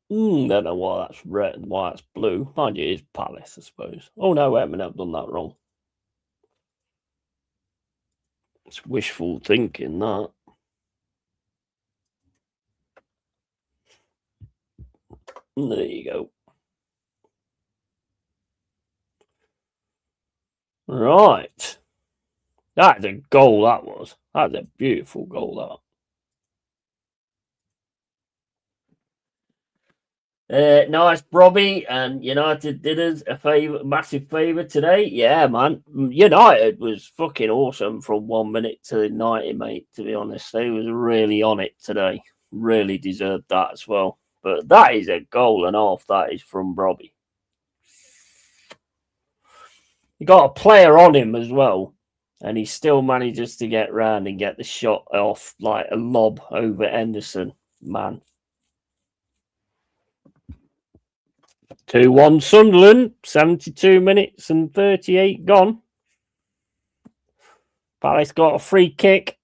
Speaker 1: Don't know why that's red and why it's blue. Mind you, it's Palace, I suppose. Oh no, wait a minute, I've done that wrong. It's wishful thinking, that. There you go. Right. That's a goal, that was. That's a beautiful goal, that. Nice, Robbie, and United did us a massive favour today. Yeah, man. United was fucking awesome from 1 minute to 90, mate, to be honest. They was really on it today. Really deserved that as well. But that is a goal and a half. That is from Robbie. He got a player on him as well, and he still manages to get round and get the shot off like a lob over Henderson. Man. 2-1 Sunderland, 72 minutes and 38 gone. Palace got a free kick.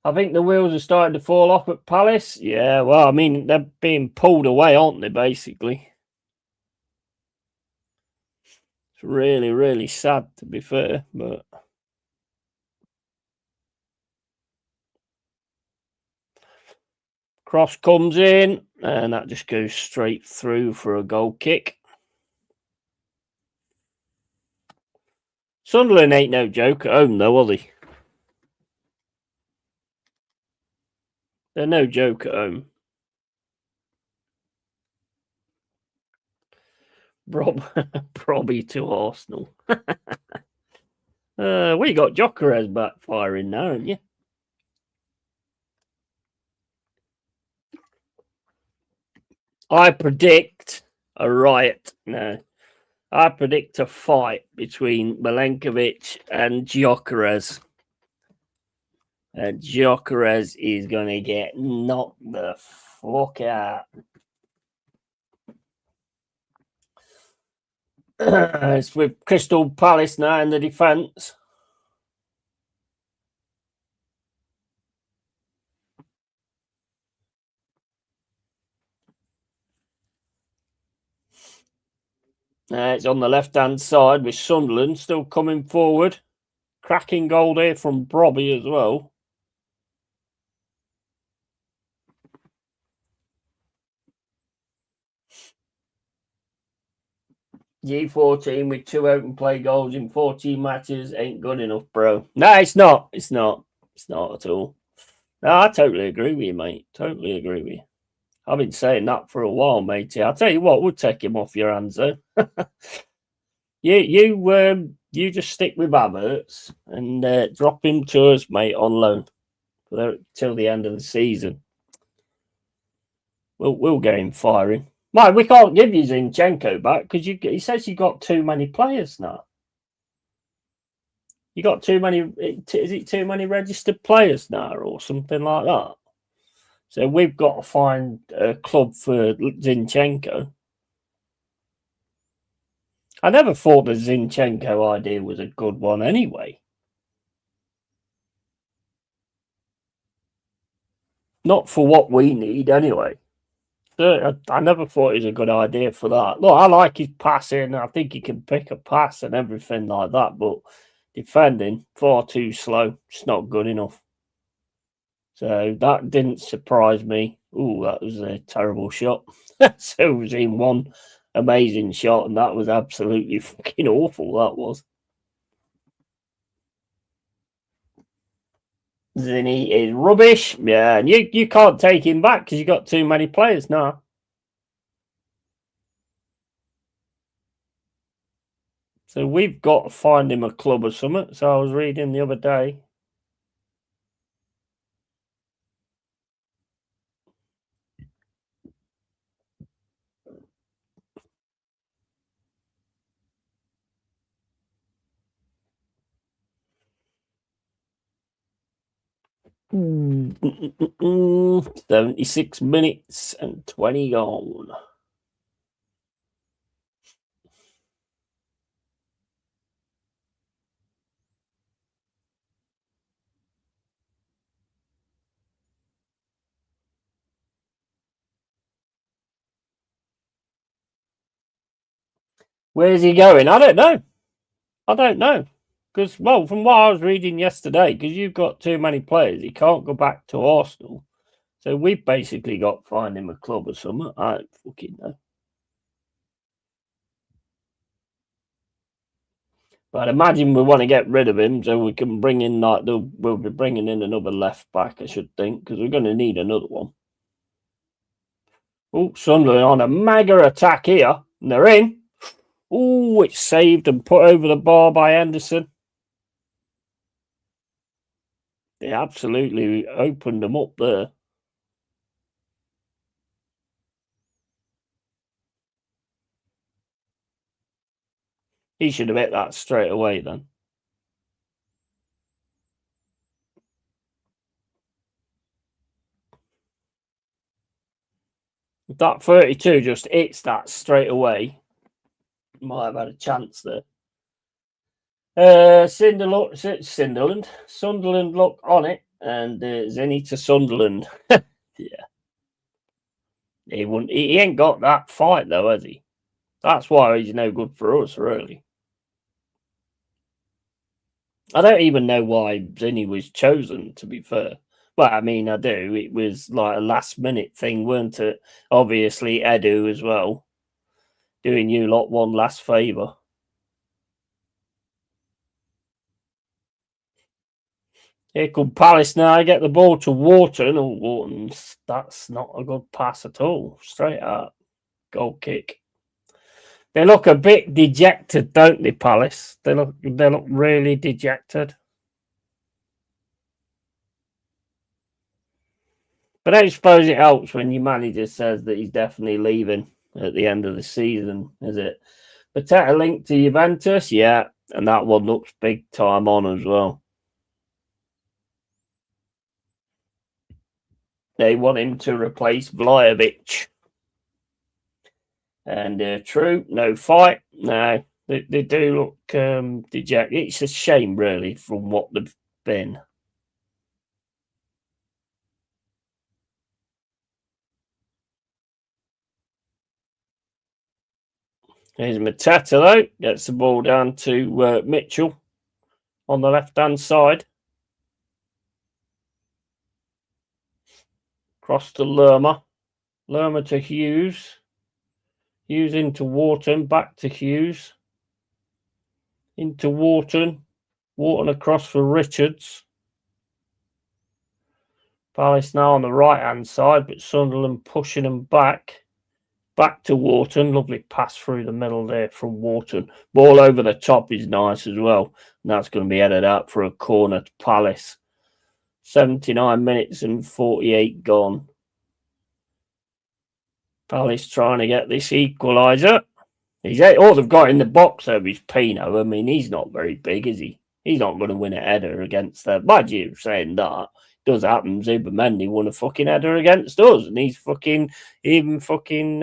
Speaker 1: I think the wheels are starting to fall off at Palace. Yeah, well, I mean, they're being pulled away, aren't they, basically? It's really, really sad, to be fair, but... Cross comes in, and that just goes straight through for a goal kick. Sunderland ain't no joke at home, though, are they? They're no joke at home. Probably to Arsenal. We got Gyökeres back firing now, haven't you? I predict a riot. No. I predict a fight between Milenkovic and Gyökeres. And Gyökeres is going to get knocked the fuck out. It's with Crystal Palace now in the defence. It's on the left-hand side with Sunderland still coming forward. Cracking goal there from Robbie as well. G14 with 2 open play goals in 14 matches ain't good enough, bro. No, it's not. It's not. It's not at all. No, I totally agree with you, mate. Totally agree with you. I've been saying that for a while, matey. I'll tell you what, we'll take him off your hands, though. You just stick with Havertz and drop him to us, mate, on loan till the end of the season. We'll get him firing. Mate, we can't give you Zinchenko back because he says you got too many players now. You got too many. Is it too many registered players now, or something like that? So we've got to find a club for Zinchenko. I never thought the Zinchenko idea was a good one anyway. Not for what we need anyway. I never thought it was a good idea for that. Look, I like his passing. I think he can pick a pass and everything like that, but defending, far too slow. It's not good enough. So that didn't surprise me. Ooh, that was a terrible shot. So it was in one amazing shot, and that was absolutely fucking awful. That was. Zinny is rubbish. Yeah, and you can't take him back because you got too many players now. So we've got to find him a club or something. So I was reading the other day. Mm, 76 minutes and 20 gone. Where's he going? I don't know. Because, well, from what I was reading yesterday, because you've got too many players, he can't go back to Arsenal. So we've basically got to find him a club or something. I don't fucking know. But imagine we want to get rid of him so we can bring in, we'll be bringing in another left back, I should think, because we're going to need another one. Oh, Sunderland on a mega attack here. And they're in. Oh, it's saved and put over the bar by Henderson. They absolutely opened them up there. He should have hit that straight away then. If that 32 just hits that straight away, might have had a chance there. Sunderland look on it, and Zenny to Sunderland. Yeah, he ain't got that fight though, has he? That's why he's no good for us, really. I don't even know why Zinny was chosen, to be fair. Well, I mean, I do. It was like a last minute thing, weren't it? Obviously, Edu as well, doing you lot one last favour. Here come Palace now. Get the ball to Wharton. Oh, Wharton's, that's not a good pass at all. Straight out. Goal kick. They look a bit dejected, don't they, Palace? They look really dejected. But I don't suppose it helps when your manager says that he's definitely leaving at the end of the season, is it? Pateta linked to Juventus, yeah, and that one looks big time on as well. They want him to replace Vlahovic. And true, no fight. No, they do look dejected. It's a shame, really, from what they've been. Here's Mateta, though. Gets the ball down to Mitchell on the left-hand side. Cross to Lerma. Lerma to Hughes. Hughes into Wharton. Back to Hughes. Into Wharton. Wharton across for Richards. Palace now on the right-hand side, but Sunderland pushing them back. Back to Wharton. Lovely pass through the middle there from Wharton. Ball over the top is nice as well. And that's going to be headed out for a corner to Palace. 79 minutes and 48 gone. Palace trying to get this equaliser. All they've got in the box though is Pino. I mean, he's not very big, is he? He's not going to win a header against them. Mind you saying that, it does happen. Zubimendi won a fucking header against us, and he's even fucking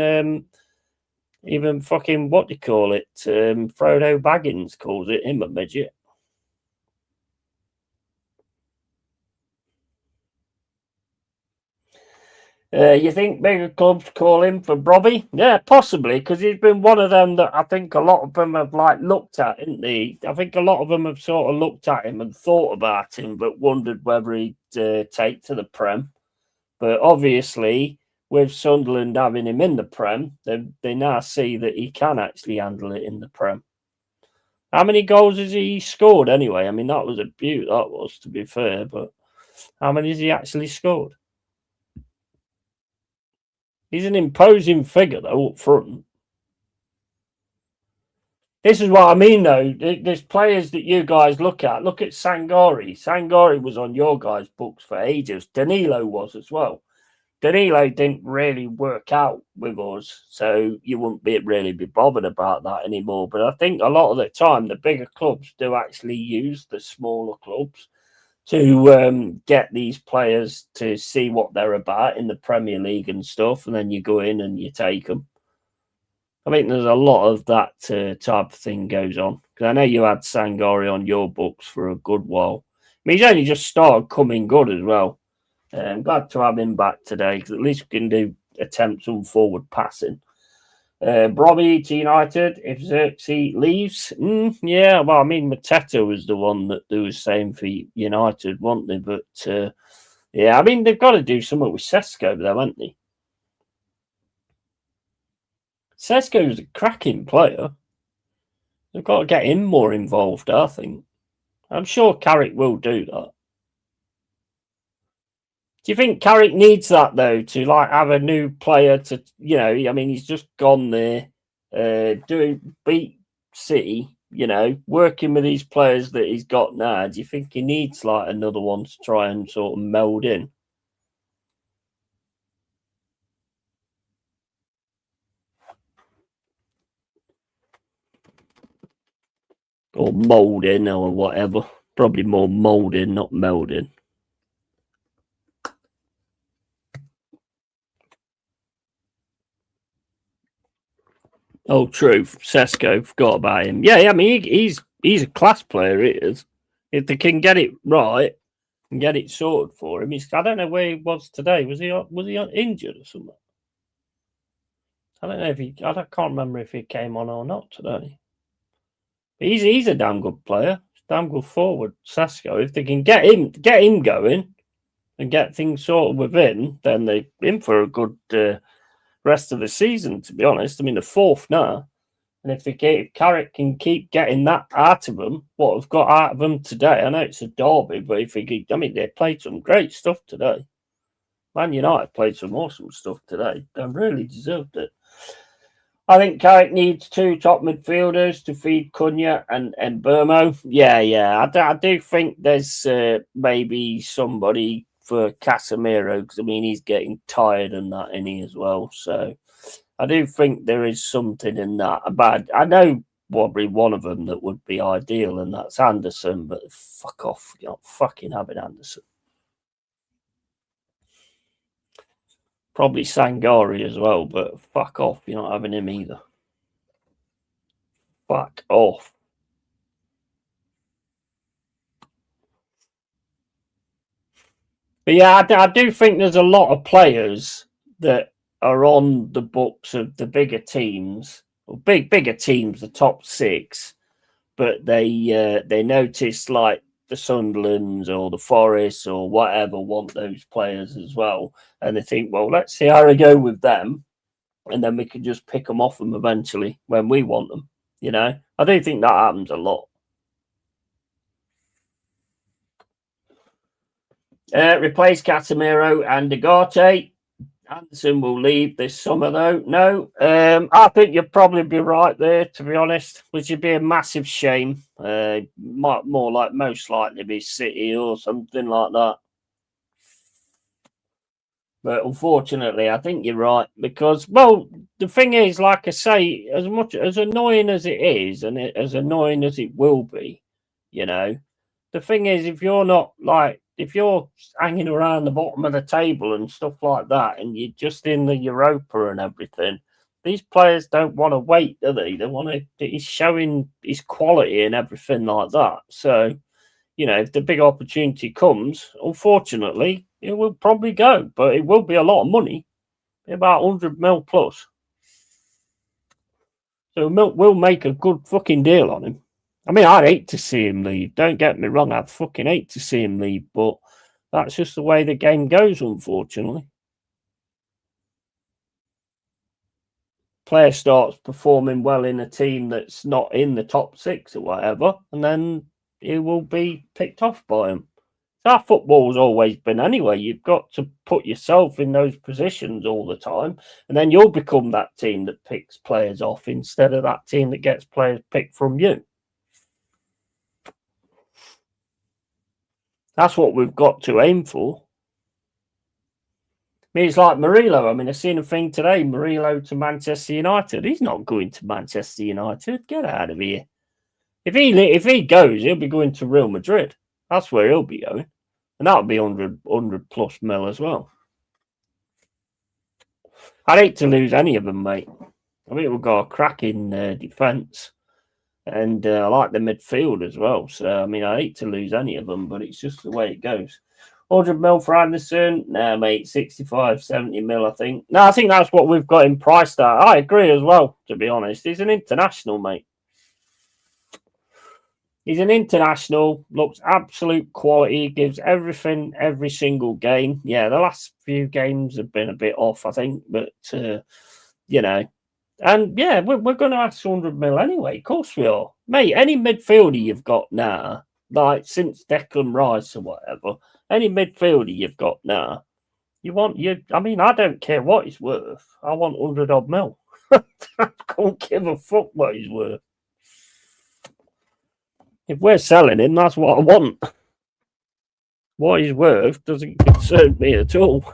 Speaker 1: what do you call it? Frodo Baggins calls it him a midget. You think bigger clubs call him for Brobby? Yeah, possibly, because he's been one of them that I think a lot of them have looked at, isn't he? I think a lot of them have sort of looked at him and thought about him, but wondered whether he'd take to the Prem. But obviously, with Sunderland having him in the Prem, they now see that he can actually handle it in the Prem. How many goals has he scored anyway? I mean, that was a beaut, that was, to be fair, but how many has he actually scored? He's an imposing figure, though, up front. This is what I mean, though. There's players that you guys look at. Look at Sangari. Sangari was on your guys' books for ages. Danilo was as well. Danilo didn't really work out with us, so you wouldn't really be bothered about that anymore. But I think a lot of the time, the bigger clubs do actually use the smaller clubs to get these players to see what they're about in the Premier League and stuff, and then you go in and you take them. I think there's a lot of that type of thing goes on. Because I know you had Sangari on your books for a good while. I mean, he's only just started coming good as well. I'm glad to have him back today, because at least we can do attempts on forward passing. Brobby to United, if Xerxes leaves. Yeah, well, I mean, Mateta was the one that they were saying for United, weren't they? But, yeah, I mean, they've got to do something with Sesko, though, haven't they? Sesko's a cracking player. They've got to get him more involved, I think. I'm sure Carrick will do that. Do you think Carrick needs that, though, to have a new player to, I mean, he's just gone there, beat City, working with these players that he's got now. Do you think he needs another one to try and sort of meld in? Or mold in or whatever. Probably more mold in, not meld in. Oh, true. Sesko, forgot about him. Yeah, I mean, he's a class player, he is. If they can get it right and get it sorted for him, I don't know where he was today. Was he injured or something? I don't know I can't remember if he came on or not today. But he's a damn good player. Damn good forward, Sesko. If they can get him going and get things sorted with him, then they're in for a good rest of the season, to be honest. I mean, the fourth now. And if Carrick can keep getting that out of them, what we've got out of them today, I know it's a derby, but they played some great stuff today. Man United played some awesome stuff today. They really deserved it. I think Carrick needs two top midfielders to feed Cunha and Burmo. Yeah. I do think there's maybe somebody for Casemiro, because I mean he's getting tired and that in he as well. So I do think there is something in that. But I know probably one of them that would be ideal, and that's Anderson. But fuck off, you're not fucking having Anderson. Probably Sangari as well, but fuck off, you're not having him either. Fuck off. But yeah, I do think there's a lot of players that are on the books of the bigger teams, or bigger teams, the top six, but they notice the Sunderlands or the Forests or whatever want those players as well, and they think, well, let's see how they go with them, and then we can just pick them off them eventually when we want them. I do think that happens a lot. Replace Casemiro and Degarte. Anderson will leave this summer, though. No, I think you'd probably be right there, to be honest, which would be a massive shame. Might more like most likely be City or something like that. But unfortunately, I think you're right because, well, the thing is, like I say, as much as annoying as it is, and as annoying as it will be, you know, the thing is, if you're not like, if you're hanging around the bottom of the table and stuff like that, and you're just in the Europa and everything, these players don't want to wait, do they? They want to. He's showing his quality and everything like that. So, you know, if the big opportunity comes, unfortunately, it will probably go, but it will be a lot of money, about 100 mil plus. So we'll make a good fucking deal on him. I mean, I'd hate to see him leave. Don't get me wrong, I'd fucking hate to see him leave, but that's just the way the game goes, unfortunately. Player starts performing well in a team that's not in the top six or whatever, and then he will be picked off by him. How football's always been anyway. You've got to put yourself in those positions all the time, and then you'll become that team that picks players off instead of that team that gets players picked from you. That's what we've got to aim for. I mean, it's like Murillo. I mean, I've seen a thing today, Murillo to Manchester United. He's not going to Manchester United. Get out of here. If he goes, he'll be going to Real Madrid. That's where he'll be going. And that'll be 100 plus mil as well. I'd hate to lose any of them, mate. I think we've got a cracking defence. And I like the midfield as well. So, I mean, I hate to lose any of them, but it's just the way it goes. 100 mil for Anderson? Nah, mate, 65, 70 mil, I think. No, I think that's what we've got him priced at. I agree as well, to be honest. He's an international, mate. He's an international, looks absolute quality, gives everything every single game. Yeah, the last few games have been a bit off, I think, but, you know. And yeah, we're going to ask 100 mil anyway. Of course we are. Mate, any midfielder you've got now, like since Declan Rice or whatever, any midfielder you've got now, I mean, I don't care what he's worth. I want 100 odd mil. I can't give a fuck what he's worth. If we're selling him, that's what I want. What he's worth doesn't concern me at all.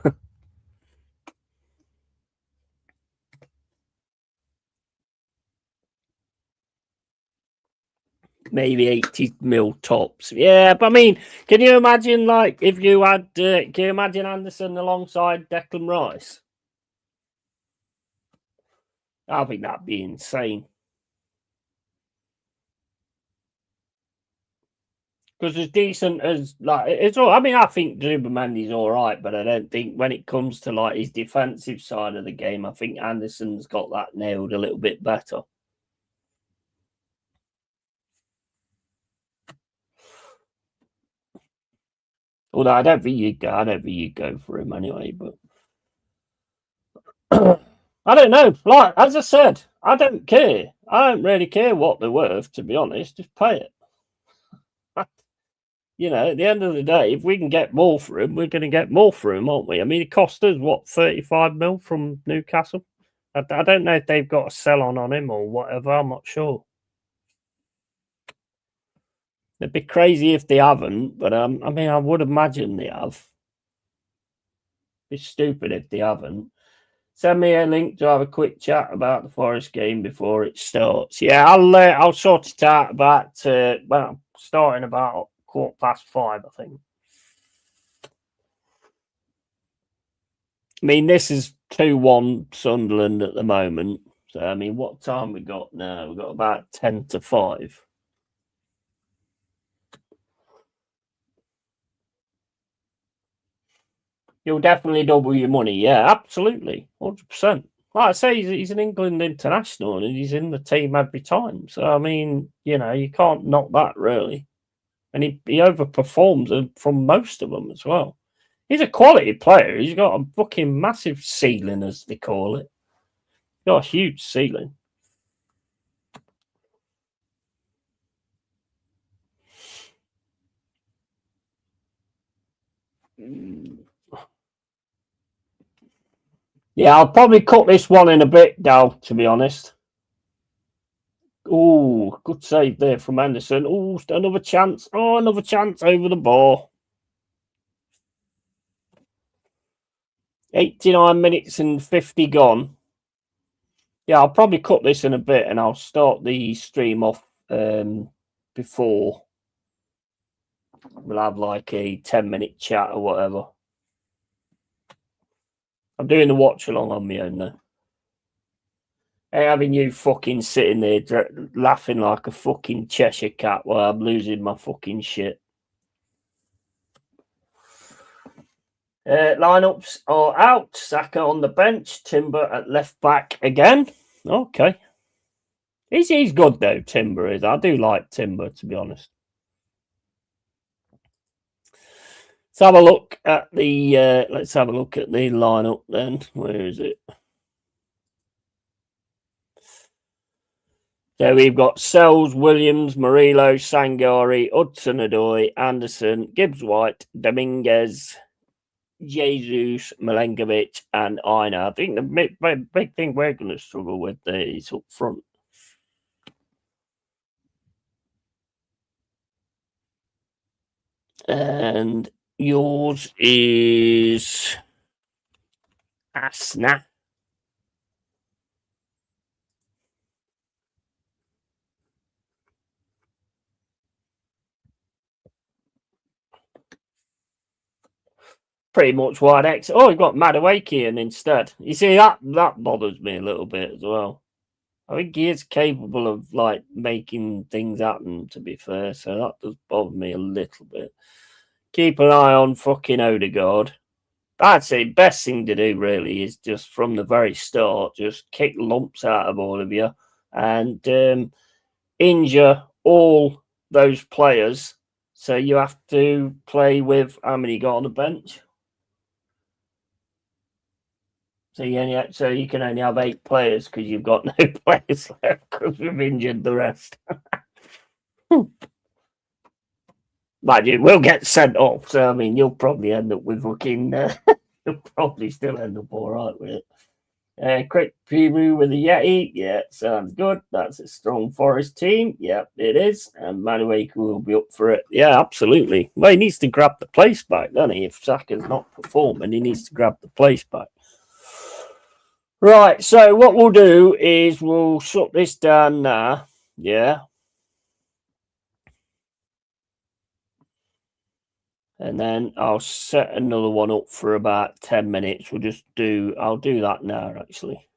Speaker 1: Maybe 80 mil tops. Yeah, but I mean, can you imagine, like, if you had, can you imagine Anderson alongside Declan Rice? I think that'd be insane. Because as decent as, like, it's all, I mean, I think Zubermandi's all right, but I don't think when it comes to, like, his defensive side of the game, I think Anderson's got that nailed a little bit better. Although I don't think you'd go for him anyway, but I don't know. Like, as I said, I don't care. I don't really care what they're worth, to be honest. Just pay it. You know, at the end of the day, if we can get more for him, we're going to get more for him, aren't we? I mean, it cost us, what, 35 mil from Newcastle? I don't know if they've got a sell on him or whatever. I'm not sure. It'd be crazy if they haven't, but I mean, I would imagine they have. It's stupid if they haven't. Send me a link to have a quick chat about the Forest game before it starts. Yeah, I'll sort it out about starting about 5:15, I think. I mean, this is 2-1 Sunderland at the moment. So I mean, what time we got now? We've got about 10 to 5. You'll definitely double your money. Yeah, absolutely. 100%. Like I say, he's an England international and he's in the team every time. So, I mean, you know, you can't knock that really. And he overperforms from most of them as well. He's a quality player. He's got a fucking massive ceiling, as they call it. He's got a huge ceiling. Yeah, I'll probably cut this one in a bit, Dal, to be honest. Oh, good save there from Anderson. Oh, another chance. Oh, another chance over the bar. 89 minutes and 50 gone. Yeah, I'll probably cut this in a bit and I'll start the stream off before. We'll have like a 10-minute chat or whatever. I'm doing the watch along on my own now. Hey, having you fucking sitting there laughing like a fucking Cheshire cat while I'm losing my fucking shit. Lineups are out. Saka on the bench. Timber at left back again. Okay. He's good though, Timber is. I do like Timber, to be honest. Let's have a look at the lineup then. Where is it? So we've got Sells, Williams, Murillo, Sangari, Hudson-Odoi, Anderson, Gibbs-White, Dominguez, Jesus, Milenkovic, and Aina. I think the big thing we're going to struggle with is up front. And yours is Asna. Pretty much wide X. Oh, you've got Madueke instead. You see, that bothers me a little bit as well. I think he is capable of like making things happen, to be fair. So that does bother me a little bit. Keep an eye on fucking Odegaard. That's the best thing to do, really, is just from the very start, just kick lumps out of all of you and injure all those players. So you have to play with how many you got on the bench? So you can only have 8 players because you've got no players left because we've injured the rest. Mind you, we'll get sent off. So I mean, you'll probably end up with fucking. You'll probably still end up all right with it. Quick preview with the Yeti. Yeah, sounds good. That's a strong Forest team. Yeah, it is. And Madueke will be up for it. Yeah, absolutely. Well, he needs to grab the place back, doesn't he? If Saka's not performing, he needs to grab the place back. Right, so what we'll do is we'll shut this down now. Yeah. And then I'll set another one up for about 10 minutes. I'll do that now, actually.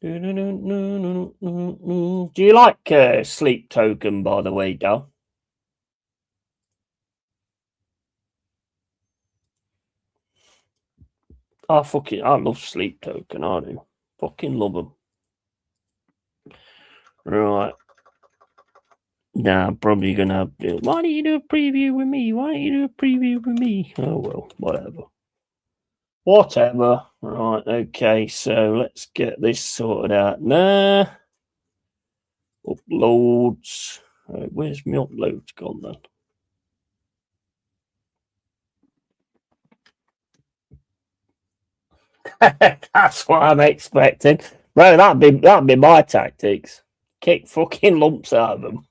Speaker 1: Do you like Sleep Token, by the way, Dal? I love Sleep Token, I do. Fucking love them. Right. Now, I'm probably going to have to. Why don't you do a preview with me? Oh, well, whatever. Whatever. Right, okay, so let's get this sorted out now. Uploads. Right, where's my uploads gone then? That's what I'm expecting. Bro, that'd be my tactics. Kick fucking lumps out of them.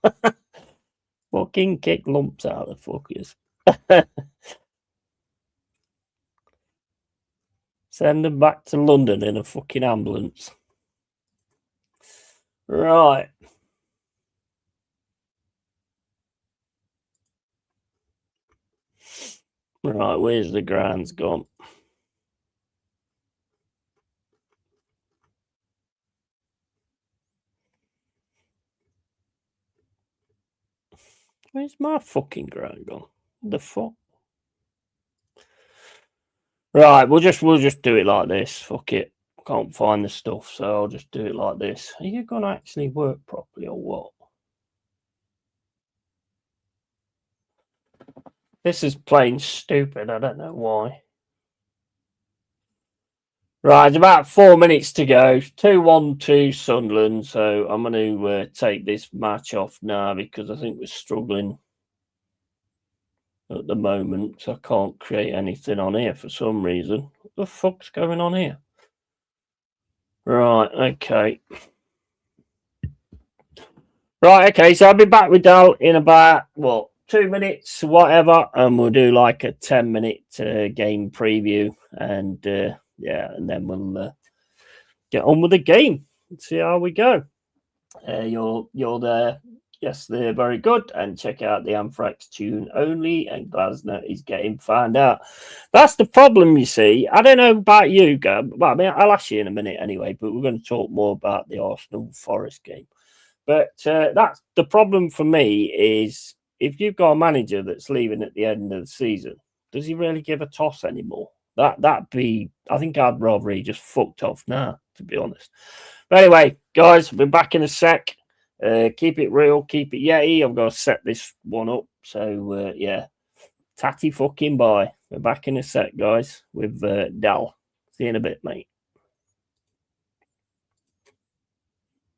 Speaker 1: Fucking kick lumps out of the fuckers. Send them back to London in a fucking ambulance. Right. Right, where's the grounds gone? Where's my fucking ground gone? What the fuck? Right, we'll just do it like this. Fuck it. Can't find the stuff, so I'll just do it like this. Are you gonna actually work properly or what? This is plain stupid. I don't know why. Right, it's about 4 minutes to go. 2-1 to Sunderland. So I'm going to take this match off now because I think we're struggling at the moment, so I can't create anything on here for some reason. What the fuck's going on here? Right, okay. Right, okay, so I'll be back with Dal in about, 2 minutes, whatever, and we'll do like a 10-minute game preview, and and then we'll get on with the game and see how we go. You're there. Yes, they're very good. And check out the Anthrax tune only. And Glasner is getting found out. That's the problem, you see. I don't know about you, Gab. Well, I mean, I'll ask you in a minute anyway, but we're going to talk more about the Arsenal Forest game. But that's the problem for me is if you've got a manager that's leaving at the end of the season, does he really give a toss anymore? That'd be, I think I'd rather he just fucked off now, to be honest. But anyway, guys, we'll be back in a sec. Keep it real, keep it Yeti. I've got to set this one up. So, tatty fucking bye. We're back in a sec, guys, with Dal. See you in a bit, mate.